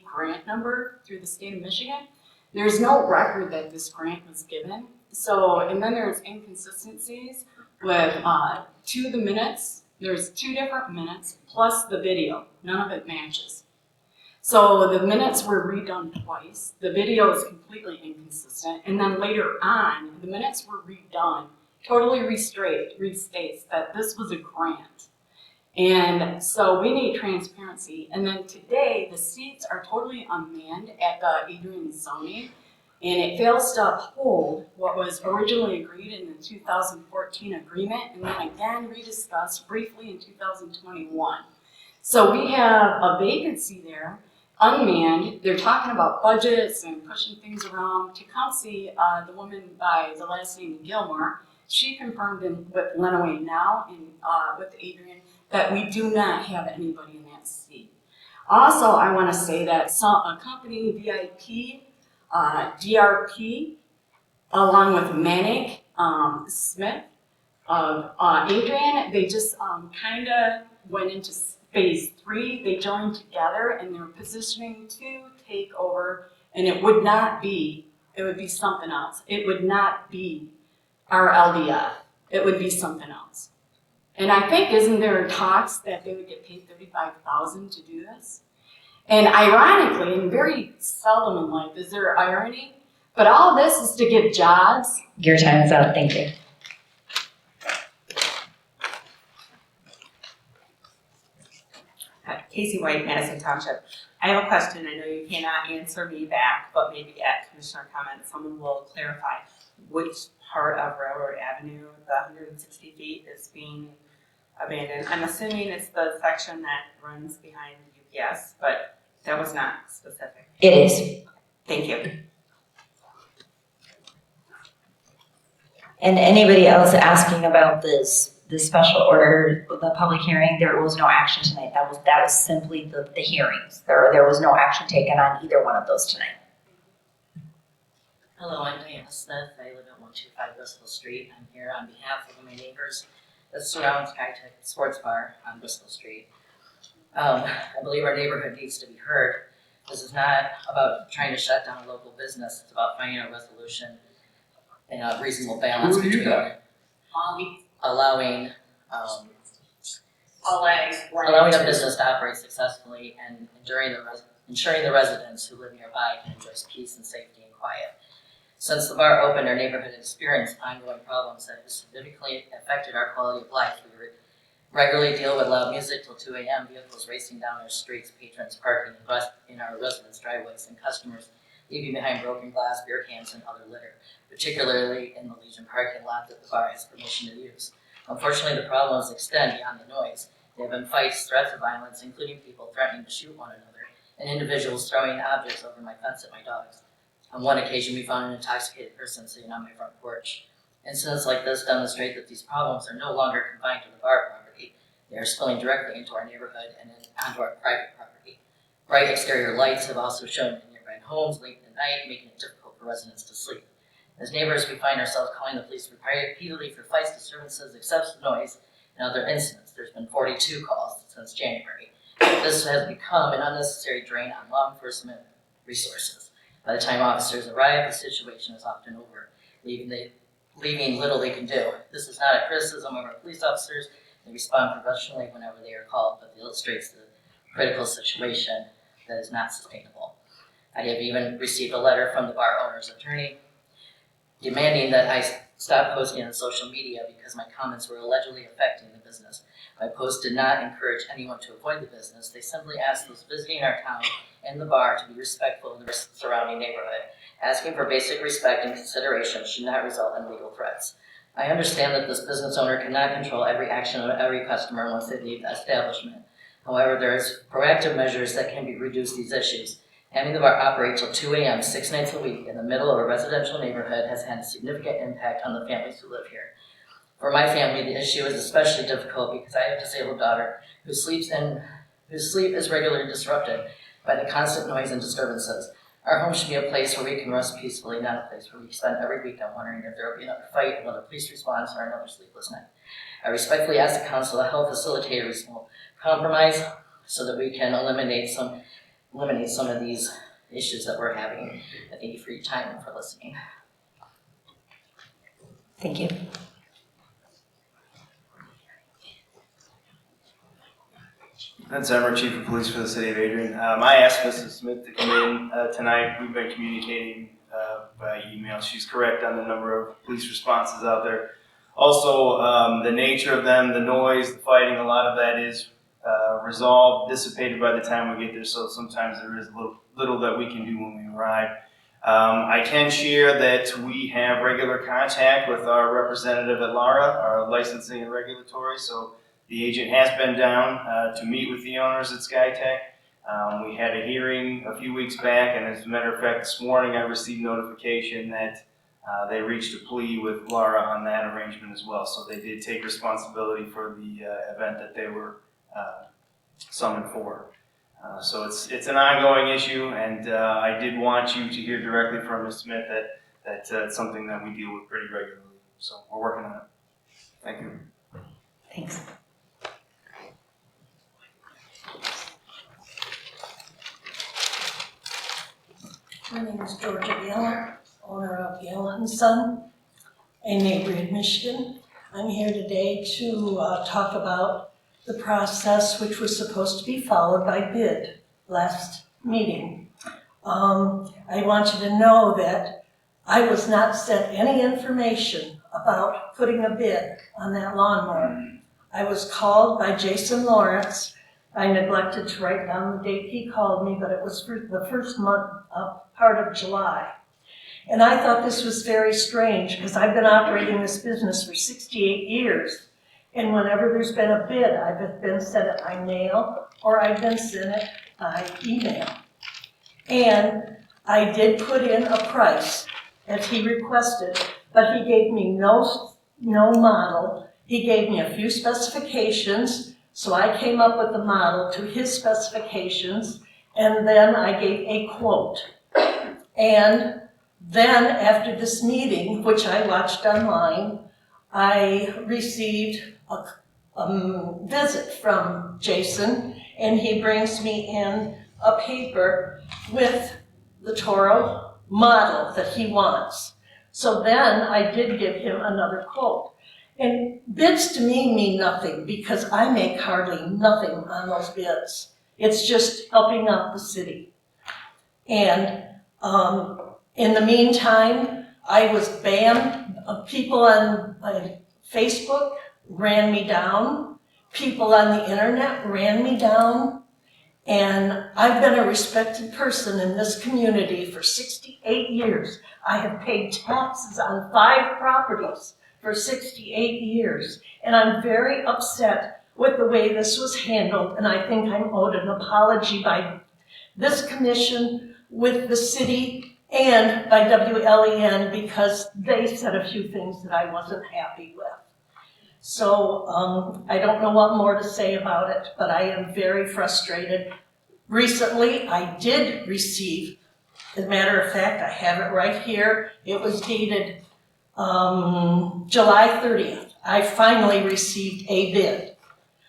grant number through the state of Michigan. There's no record that this grant was given. So, and then there's inconsistencies with the minutes. There's 2 different minutes plus the video. None of it matches. So the minutes were redone twice. The video is completely inconsistent. And then later on, the minutes were redone, totally restates that this was a grant. And so we need transparency. And then today, the seats are totally unmanned at the Adrian zoning, and it fails to uphold what was originally agreed in the 2014 agreement, and then again rediscussed briefly in 2021. So we have a vacancy there, unmanned. They're talking about budgets and pushing things around. Tecumseh, the woman by the last name Gilmore, she confirmed with Lenawee now and with Adrian that we do not have anybody in that seat. Also, I want to say that a company, VIP, DRP, along with Manic, Smith, Adrian, they just kind of went into phase 3. They joined together and they're positioning to take over, and it would be something else. It would not be our LDF. It would be something else. And I think, isn't there talks that they would get paid $35,000 to do this? And ironically, and very seldom in life is there irony, but all this is to give jobs. Your time is up. Thank you. Casey White, Madison Township. I have a question. I know you cannot answer me back, but maybe at commissioner comment, someone will clarify which part of Railroad Avenue, the 160 feet, is being abandoned. I'm assuming it's the section that runs behind UPS, but that was not specific. It is. Thank you. And anybody else asking about this special order, the public hearing, there was no action tonight. That was simply the hearings. There was no action taken on either one of those tonight. Hello, I'm Diana Smith. I live at 125 Bristol Street. I'm here on behalf of my neighbors that surround SkyTech Sports Bar on Bristol Street. I believe our neighborhood needs to be heard. This is not about trying to shut down a local business. It's about finding a resolution and a reasonable balance between allowing a business to operate successfully and ensuring the residents who live nearby can enjoy peace and safety and quiet. Since the bar opened, our neighborhood experienced ongoing problems that have significantly affected our quality of life. We regularly deal with loud music till 2 a.m., vehicles racing down our streets, patrons parking in our residents' driveways, and customers leaving behind broken glass, beer cans, and other litter, particularly in the Legion parking lot that the bar has permission to use. Unfortunately, the problems extend beyond the noise. There have been fights, threats of violence, including people threatening to shoot one another, and individuals throwing objects over my fence at my dogs. On one occasion, we found an intoxicated person sitting on my front porch. Incidents like this demonstrate that these problems are no longer confined to the bar property. They are spilling directly into our neighborhood and onto our private property. Bright exterior lights have also shown in nearby homes late at night, making it difficult for residents to sleep. As neighbors, we find ourselves calling the police repeatedly for fights, disturbances, excessive noise, and other incidents. There's been 42 calls since January. This has become an unnecessary drain on law enforcement resources. By the time officers arrive, the situation is often over, leaving little they can do. This is not a criticism of our police officers. They respond professionally whenever they are called, but it illustrates the critical situation that is not sustainable. I have even received a letter from the bar owner's attorney demanding that I stop posting on social media because my comments were allegedly affecting the business. My post did not encourage anyone to avoid the business. They simply asked those visiting our town and the bar to be respectful of the surrounding neighborhood. Asking for basic respect and consideration should not result in legal threats. I understand that this business owner cannot control every action of every customer once they leave the establishment. However, there is proactive measures that can reduce these issues. Having the bar operate till 2 a.m. 6 nights a week in the middle of a residential neighborhood has had a significant impact on the families who live here. For my family, the issue is especially difficult because I have a disabled daughter whose sleep is regularly disrupted by the constant noise and disturbances. Our home should be a place where we can rest peacefully, not a place where we spend every weekend wondering if there will be another fight, another police response, or another sleepless night. I respectfully ask the council to help facilitate a reasonable compromise so that we can eliminate some of these issues that we're having. I thank you for your time and for listening. Thank you. That's Emmer, Chief of Police for the City of Adrian. I asked Mrs. Smith to come in tonight. We've been communicating by email. She's correct on the number of police responses out there. Also, the nature of them, the noise, the fighting, a lot of that is resolved, dissipated by the time we get there, so sometimes there is little that we can do when we arrive. I can share that we have regular contact with our representative at LARA, our licensing and regulatory, so the agent has been down to meet with the owners at SkyTech. We had a hearing a few weeks back, and as a matter of fact, this morning I received notification that they reached a plea with LARA on that arrangement as well, so they did take responsibility for the event that they were summoned for. So it's an ongoing issue, and I did want you to hear directly from Ms. Smith that it's something that we deal with pretty regularly. So we're working on it. Thank you. Thanks. My name is Georgia Geller, owner of Geller & Son in Adrian, Michigan. I'm here today to talk about the process which was supposed to be followed by bid last meeting. I want you to know that I was not sent any information about putting a bid on that lawnmower. I was called by Jason Lawrence. I neglected to write down the date he called me, but it was for the first month of part of July. And I thought this was very strange because I've been operating this business for 68 years. And whenever there's been a bid, I've been sent it by mail or I've been sent it by email. And I did put in a price as he requested, but he gave me no model. He gave me a few specifications, so I came up with the model to his specifications, and then I gave a quote. And then after this meeting, which I watched online, I received a visit from Jason, and he brings me in a paper with the Toro model that he wants. So then I did give him another quote. And bids to me mean nothing because I make hardly nothing on those bids. It's just helping out the city. And in the meantime, I was banned. People on Facebook ran me down. People on the internet ran me down. And I've been a respected person in this community for 68 years. I have paid taxes on 5 properties for 68 years. And I'm very upset with the way this was handled, and I think I'm owed an apology by this commission with the city and by WLEN because they said a few things that I wasn't happy with. So I don't know what more to say about it, but I am very frustrated. Recently, I did receive, as a matter of fact, I have it right here. It was dated July 30th. I finally received a bid.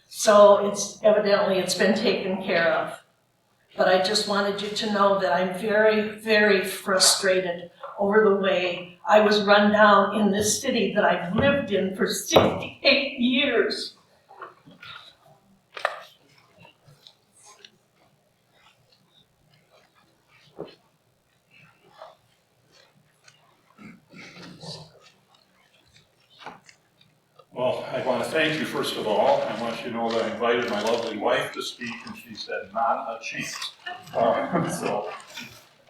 So it's been taken care of. But I just wanted you to know that I'm very, very frustrated over the way I was run down in this city that I've lived in for 68 years. Well, I want to thank you, first of all. I want you to know that I invited my lovely wife to speak, and she said, not a chance. So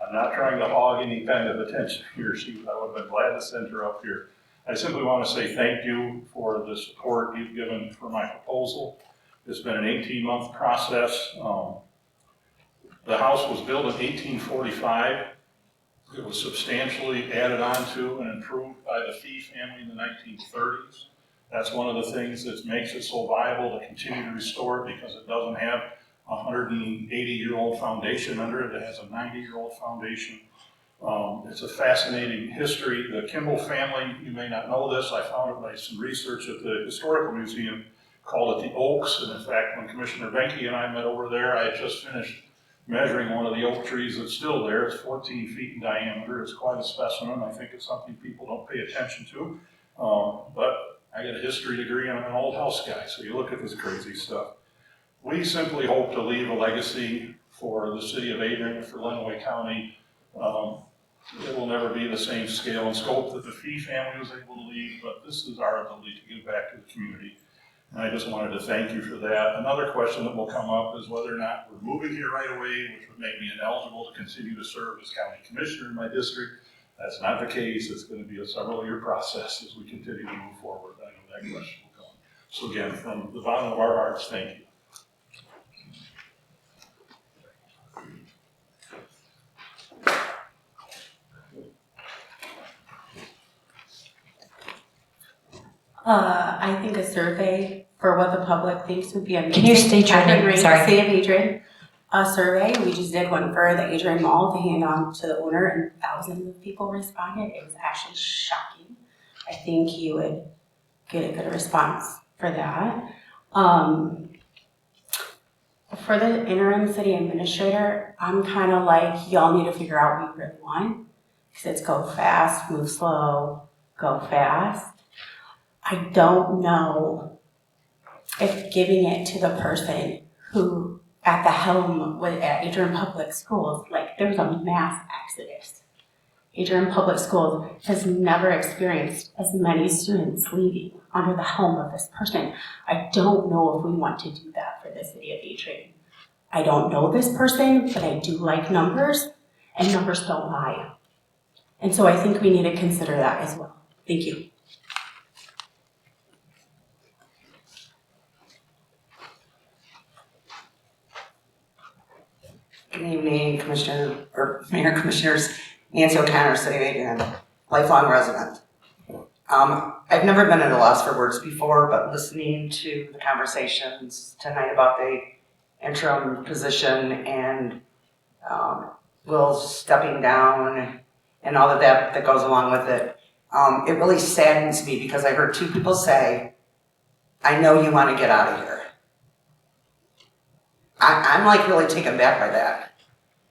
I'm not trying to hog any kind of attention here. I would have been glad to send her up here. I simply want to say thank you for the support you've given for my proposal. It's been an 18-month process. The house was built in 1845. It was substantially added on to and improved by the Fee family in the 1930s. That's one of the things that makes it so viable to continue to restore it, because it doesn't have a 180-year-old foundation under it. It has a 90-year-old foundation. It's a fascinating history. The Kimball family, you may not know this, I found it by some research at the Historical Museum, called it the Oaks. And in fact, when Commissioner Benke and I met over there, I had just finished measuring one of the oak trees that's still there. It's 14 feet in diameter. It's quite a specimen. I think it's something people don't pay attention to. But I got a history degree and I'm an old house guy, so you look at this crazy stuff. We simply hope to leave a legacy for the city of Adrian and for Lenawee County. It will never be the same scale and scope that the Fee family was able to leave, but this is our ability to give back to the community. And I just wanted to thank you for that. Another question that will come up is whether or not we're moving here right away, which would make me ineligible to continue to serve as county commissioner in my district. That's not the case. It's going to be a several-year process as we continue to move forward. I know that question will come. So again, from the bottom of our hearts, thank you. I think a survey for what the public thinks would be amazing. Can you state your name? Sorry. City of Adrian. A survey, we just did one for the Adrian Mall to hand on to the owner, and thousands of people responded. It was actually shocking. I think you would get a good response for that. For the interim city administrator, I'm kind of like, y'all need to figure out what you really want. Because it's go fast, move slow, go fast. I don't know if giving it to the person who at the helm at Adrian Public Schools, like there's a mass exodus. Adrian Public Schools has never experienced as many students leaving under the helm of this person. I don't know if we want to do that for the city of Adrian. I don't know this person, but I do like numbers, and numbers don't lie. And so I think we need to consider that as well. Thank you. Good evening, Commissioner, or Mayor Commissioners. Nancy O'Connor, City of Adrian, lifelong resident. I've never been at a loss for words before, but listening to the conversations tonight about the interim position and Will stepping down and all of that goes along with it, it really saddens me because I heard two people say, I know you want to get out of here. I'm like really taken back by that.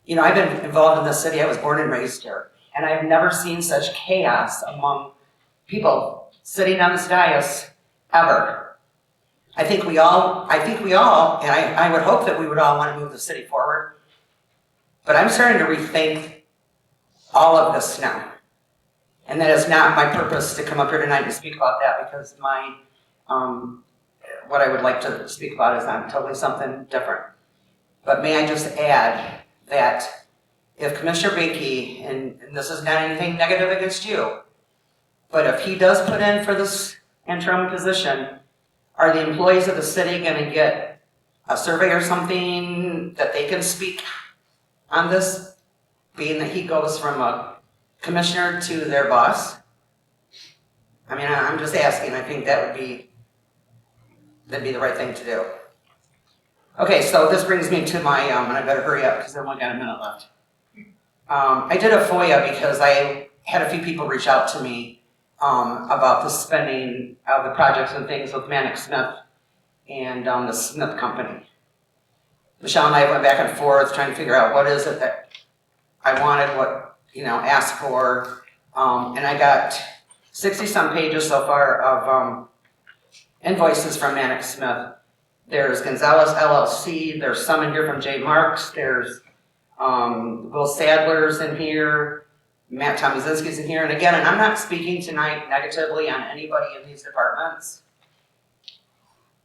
You know, I've been involved in this city. I was born and raised here, and I've never seen such chaos among people sitting on this dais ever. I think we all, and I would hope that we would all want to move the city forward, but I'm starting to rethink all of this now. And that is not my purpose to come up here tonight and speak about that, because my, what I would like to speak about is on totally something different. But may I just add that if Commissioner Benke, and this is not anything negative against you, but if he does put in for this interim position, are the employees of the city going to get a survey or something that they can speak on this being that he goes from a commissioner to their boss? I mean, I'm just asking, I think that'd be the right thing to do. Okay, so this brings me to my, and I better hurry up because I've only got a minute left. I did a FOIA because I had a few people reach out to me about the spending of the projects and things with Manic Smith and the Smith Company. Michelle and I went back and forth trying to figure out what is it that I wanted, what, asked for. And I got 60-some pages so far of invoices from Manic Smith. There's Gonzalez LLC, there's some in here from J. Marks, there's Will Sadler's in here, Matt Tomazinski's in here. And again, and I'm not speaking tonight negatively on anybody in these departments.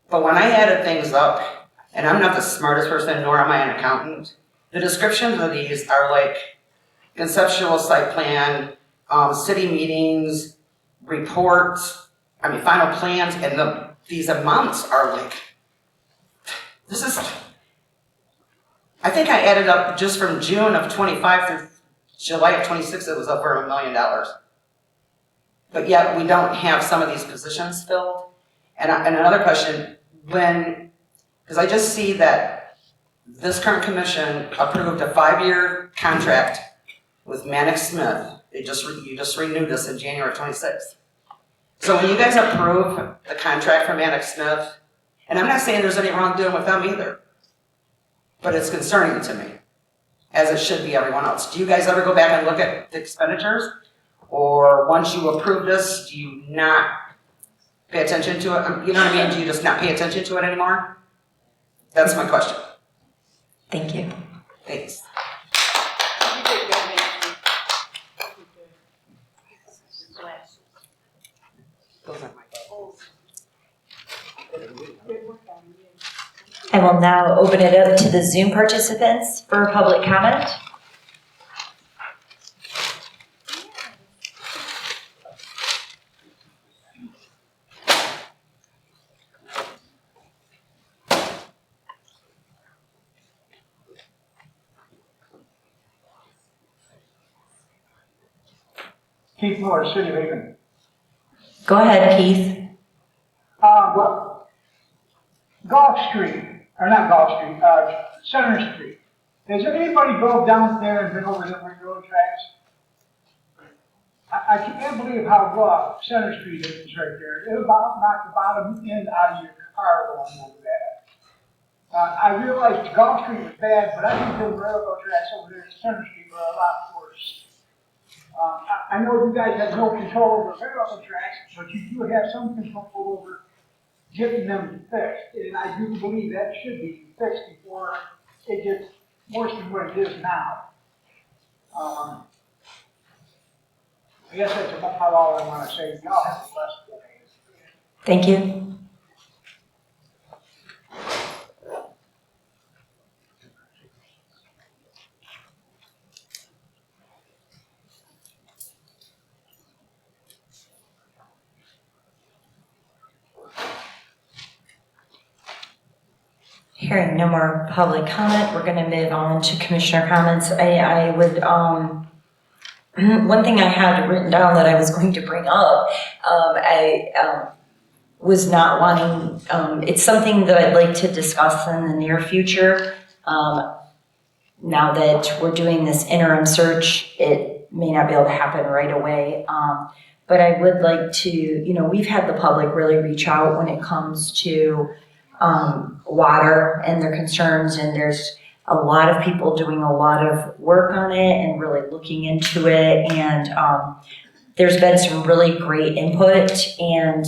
But when I added things up, and I'm not the smartest person, nor am I an accountant, the descriptions of these are like conceptual site plan, city meetings, reports, final plans, and these amounts are like, I think I added up just from June of 25 through July of 26, it was over $1 million. But yet we don't have some of these positions filled. And another question, because I just see that this current commission approved a 5-year contract with Manic Smith. You just renewed this in January of 26. So when you guys approve the contract for Manic Smith, and I'm not saying there's any wrong doing with them either, but it's concerning to me, as it should be everyone else. Do you guys ever go back and look at the expenditures? Or once you approve this, do you not pay attention to it? You know what I mean? Do you just not pay attention to it anymore? That's my question. Thank you. Thanks. I will now open it up to the Zoom participants for public comment. Keith Miller, City of Haven. Go ahead, Keith. Well, Gulf Street, or not Gulf Street, Center Street. Has there anybody drove down there and been over the railroad tracks? I can't believe how rough Center Street is right there. It'll about knock the bottom end out of your car going over that. I realized Gulf Street was bad, but I think the railroad tracks over there at Center Street were a lot worse. I know you guys have no control over railroad tracks, but you do have some control over getting them fixed. And I do believe that should be fixed before it gets worse than what it is now. I guess that's about all I want to say. Y'all have a blessed day. Thank you. Hearing no more public comment, we're going to move on to commissioner comments. I would, one thing I had written down that I was going to bring up, I was not wanting, it's something that I'd like to discuss in the near future. Now that we're doing this interim search, it may not be able to happen right away. But I would like to, we've had the public really reach out when it comes to water and their concerns, and there's a lot of people doing a lot of work on it and really looking into it, and there's been some really great input, and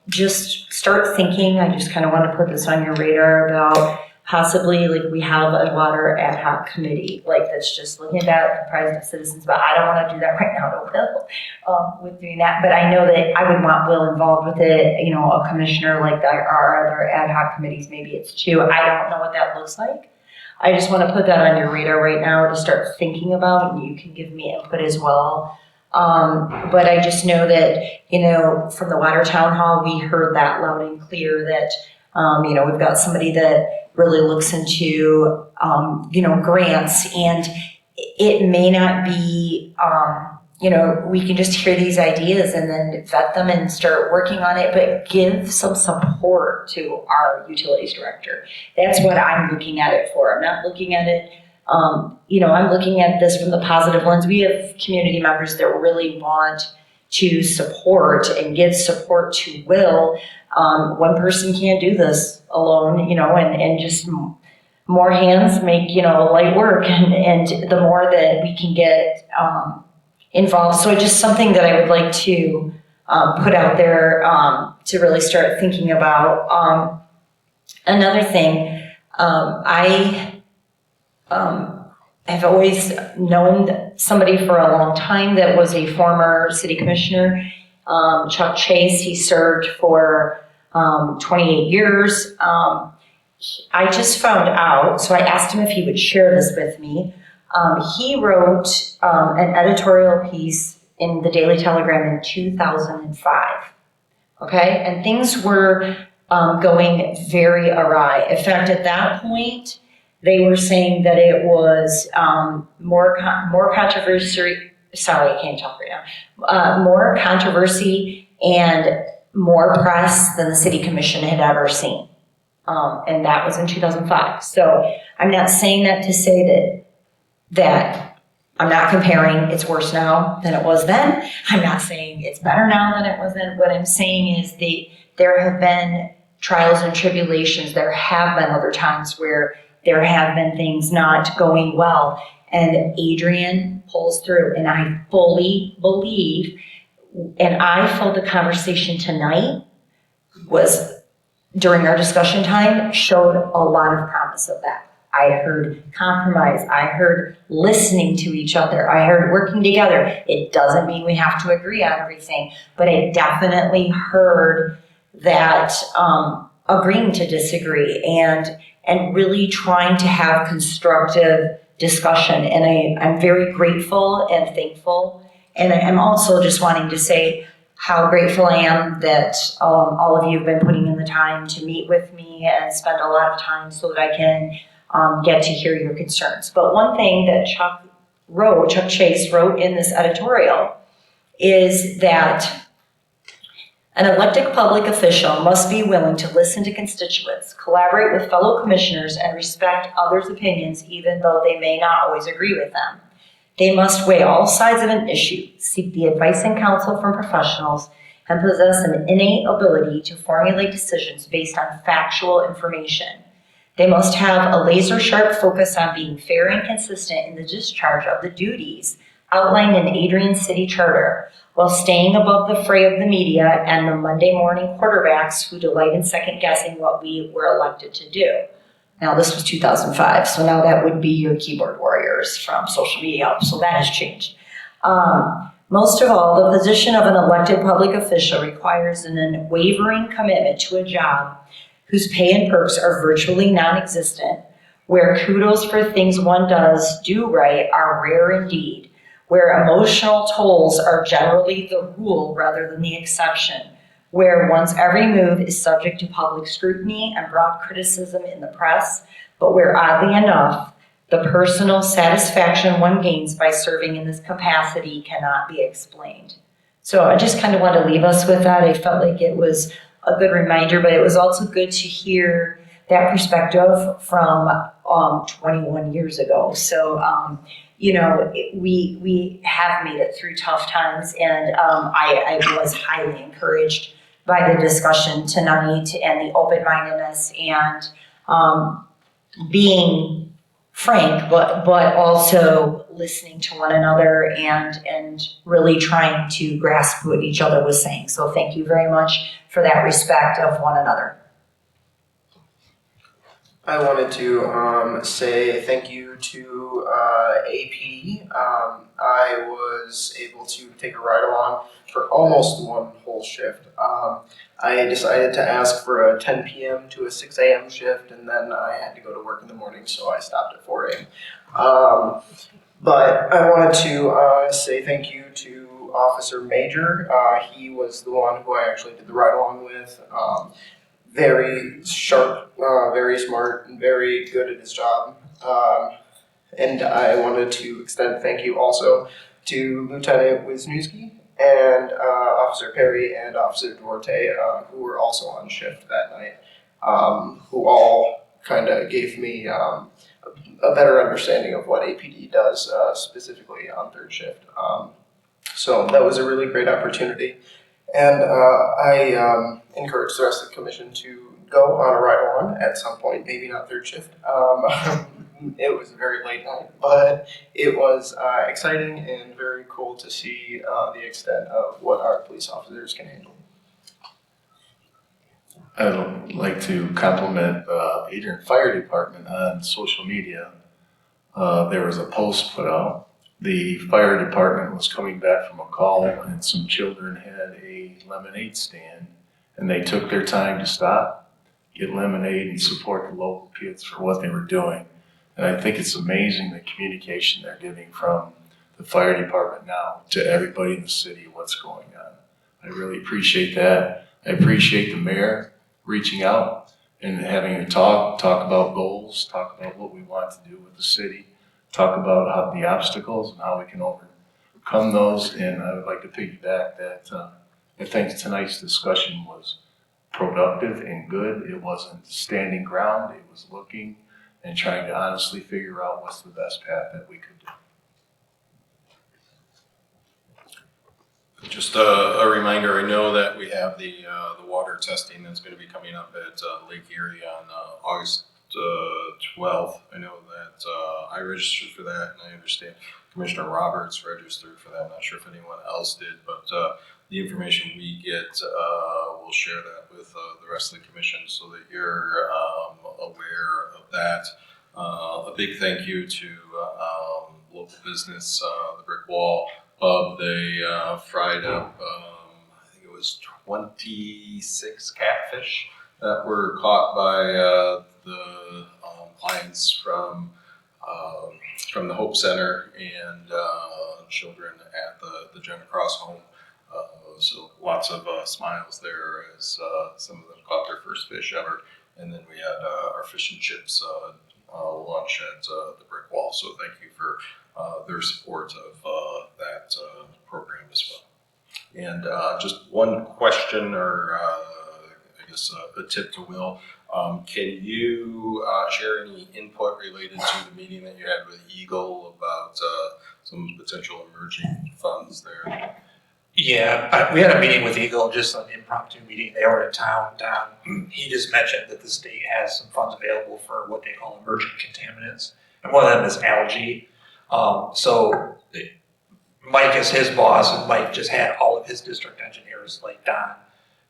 just start thinking. I just kind of want to put this on your radar about possibly, like, we have a water ad hoc committee, like, that's just looking at that, comprised of citizens, but I don't want to do that right now to Will with doing that. But I know that I would want Will involved with it, a commissioner like our other ad hoc committees, maybe it's 2. I don't know what that looks like. I just want to put that on your radar right now to start thinking about, and you can give me input as well. But I just know that, from the water town hall, we heard that loud and clear that, we've got somebody that really looks into, grants, and it may not be, we can just hear these ideas and then vet them and start working on it, but give some support to our utilities director. That's what I'm looking at it for. I'm not looking at it, I'm looking at this from the positive lens. We have community members that really want to support and give support to Will. One person can't do this alone, and just more hands make, light work, and the more that we can get involved. So just something that I would like to put out there to really start thinking about. Another thing, I have always known somebody for a long time that was a former city commissioner, Chuck Chase. He served for 28 years. I just found out, so I asked him if he would share this with me. He wrote an editorial piece in the Daily Telegram in 2005, okay? And things were going very awry. In fact, at that point, they were saying that it was more controversy, sorry, I can't talk right now, more controversy and more press than the city commission had ever seen. And that was in 2005. So I'm not saying that to say that I'm not comparing it's worse now than it was then. I'm not saying it's better now than it was then. What I'm saying is there have been trials and tribulations. There have been other times where there have been things not going well. And Adrian pulls through, and I fully believe, and I felt the conversation tonight was, during our discussion time, showed a lot of promise of that. I heard compromise. I heard listening to each other. I heard working together. It doesn't mean we have to agree on everything, but I definitely heard that agreeing to disagree and really trying to have constructive discussion. And I'm very grateful and thankful. And I'm also just wanting to say how grateful I am that all of you have been putting in the time to meet with me and spend a lot of time so that I can get to hear your concerns. But one thing that Chuck Chase wrote in this editorial is that an elected public official must be willing to listen to constituents, collaborate with fellow commissioners, and respect others' opinions even though they may not always agree with them. They must weigh all sides of an issue, seek the advice and counsel from professionals, and possess an innate ability to formulate decisions based on factual information. They must have a laser-sharp focus on being fair and consistent in the discharge of the duties outlined in Adrian City Charter, while staying above the fray of the media and the Monday morning quarterbacks who delight in second-guessing what we were elected to do. Now, this was 2005, so now that would be your keyboard warriors from social media, so that has changed. Most of all, the position of an elected public official requires an unwavering commitment to a job whose pay and perks are virtually non-existent, where kudos for things one does do right are rare indeed, where emotional tolls are generally the rule rather than the exception, where one's every move is subject to public scrutiny and broad criticism in the press, but where, oddly enough, the personal satisfaction one gains by serving in this capacity cannot be explained. So I just kind of want to leave us with that. I felt like it was a good reminder, but it was also good to hear that perspective from 21 years ago. So, we have made it through tough times, and I was highly encouraged by the discussion tonight and the open-mindedness and being frank, but also listening to one another and really trying to grasp what each other was saying. So thank you very much for that respect of one another. I wanted to say thank you to AP. I was able to take a ride along for almost one whole shift. I decided to ask for a 10 p.m. to a 6 a.m. shift, and then I had to go to work in the morning, so I stopped at 4 a.m. But I wanted to say thank you to Officer Major. He was the one who I actually did the ride along with. Very sharp, very smart, and very good at his job. And I wanted to extend a thank you also to Lieutenant Wisniewski and Officer Perry and Officer Duarte, who were also on shift that night, who all kind of gave me a better understanding of what APD does, specifically on third shift. So that was a really great opportunity. And I encourage the rest of the commission to go on a ride along at some point, maybe not third shift. It was a very late night, but it was exciting and very cool to see the extent of what our police officers can handle. I'd like to compliment Adrian Fire Department on social media. There was a post put out. The fire department was coming back from a call and some children had a lemonade stand and they took their time to stop, get lemonade and support the local kids for what they were doing. And I think it's amazing the communication they're giving from the fire department now to everybody in the city what's going on. I really appreciate that. I appreciate the mayor reaching out and having a talk about goals, talk about what we want to do with the city, talk about how the obstacles and how we can overcome those. And I would like to piggyback that I think tonight's discussion was productive and good. It wasn't standing ground, it was looking and trying to honestly figure out what's the best path that we could do. Just a reminder, I know that we have the water testing that's going to be coming up at Lake Erie on August 12th. I know that I registered for that, and I understand Commissioner Roberts registered for that. I'm not sure if anyone else did, but the information we get, we'll share that with the rest of the commission so that you're aware of that. A big thank you to local business, the Brick Wall Pub. They fried up, I think it was 26 catfish that were caught by the clients from the Hope Center and children at the Jenna Cross home. So lots of smiles there as some of them caught their first fish ever. And then we had our fish and chips lunch at the Brick Wall. So thank you for their support of that program as well. And just one question, or I guess a tip to Will. Can you share any input related to the meeting that you had with Eagle about some potential emerging funds there? Yeah, we had a meeting with Eagle, just an impromptu meeting. They were in town. He just mentioned that the state has some funds available for what they call emerging contaminants, and one of them is algae. So Mike is his boss, and Mike just had all of his district engineers, like Don,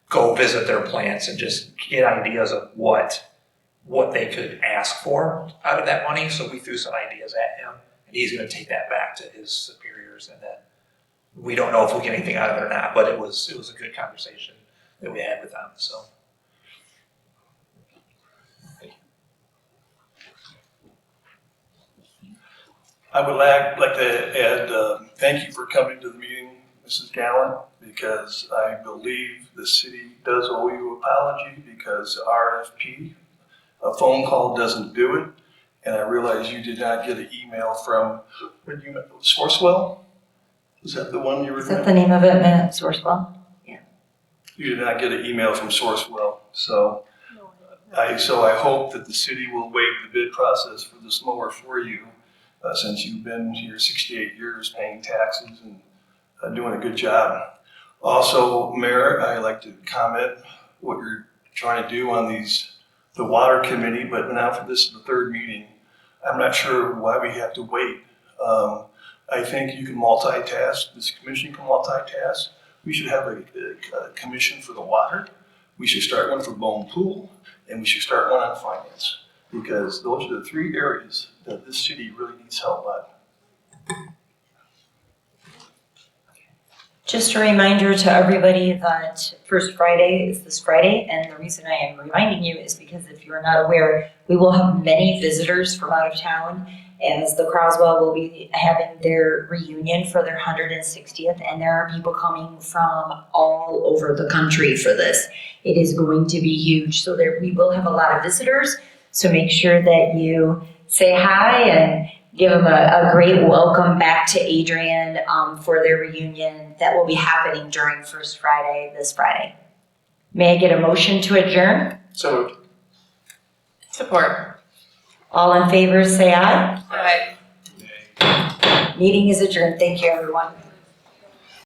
go visit their plants and just get ideas of what they could ask for out of that money. So we threw some ideas at him, and he's going to take that back to his superiors, and then we don't know if we get anything out of it or not. But it was a good conversation that we had with them. So. I would like to add thank you for coming to the meeting, Mrs. Gallant, because I believe the city does owe you an apology because RFP, a phone call doesn't do it. And I realize you did not get an email from, Sourcewell? Is that the one you were? Is that the name of it, Sourcewell? Yeah. You did not get an email from Sourcewell. So I hope that the city will waive the bid process for this mower for you. Since you've been here 68 years paying taxes and doing a good job. Also, Mayor, I'd like to comment what you're trying to do on the water committee, but now for this is the third meeting. I'm not sure why we have to wait. I think you can multitask, this commission can multitask. We should have a commission for the water. We should start one for Bone Pool, and we should start one on finance. Because those are the three areas that this city really needs help on. Just a reminder to everybody that First Friday is this Friday, and the reason I am reminding you is because if you're not aware, we will have many visitors from out of town, as the Croswell will be having their reunion for their 160th, and there are people coming from all over the country for this. It is going to be huge, so we will have a lot of visitors. So make sure that you say hi and give them a great welcome back to Adrian for their reunion that will be happening during First Friday, this Friday. May I get a motion to adjourn? So moved. Support. All in favor, say aye. Aye. Meeting is adjourned. Thank you, everyone.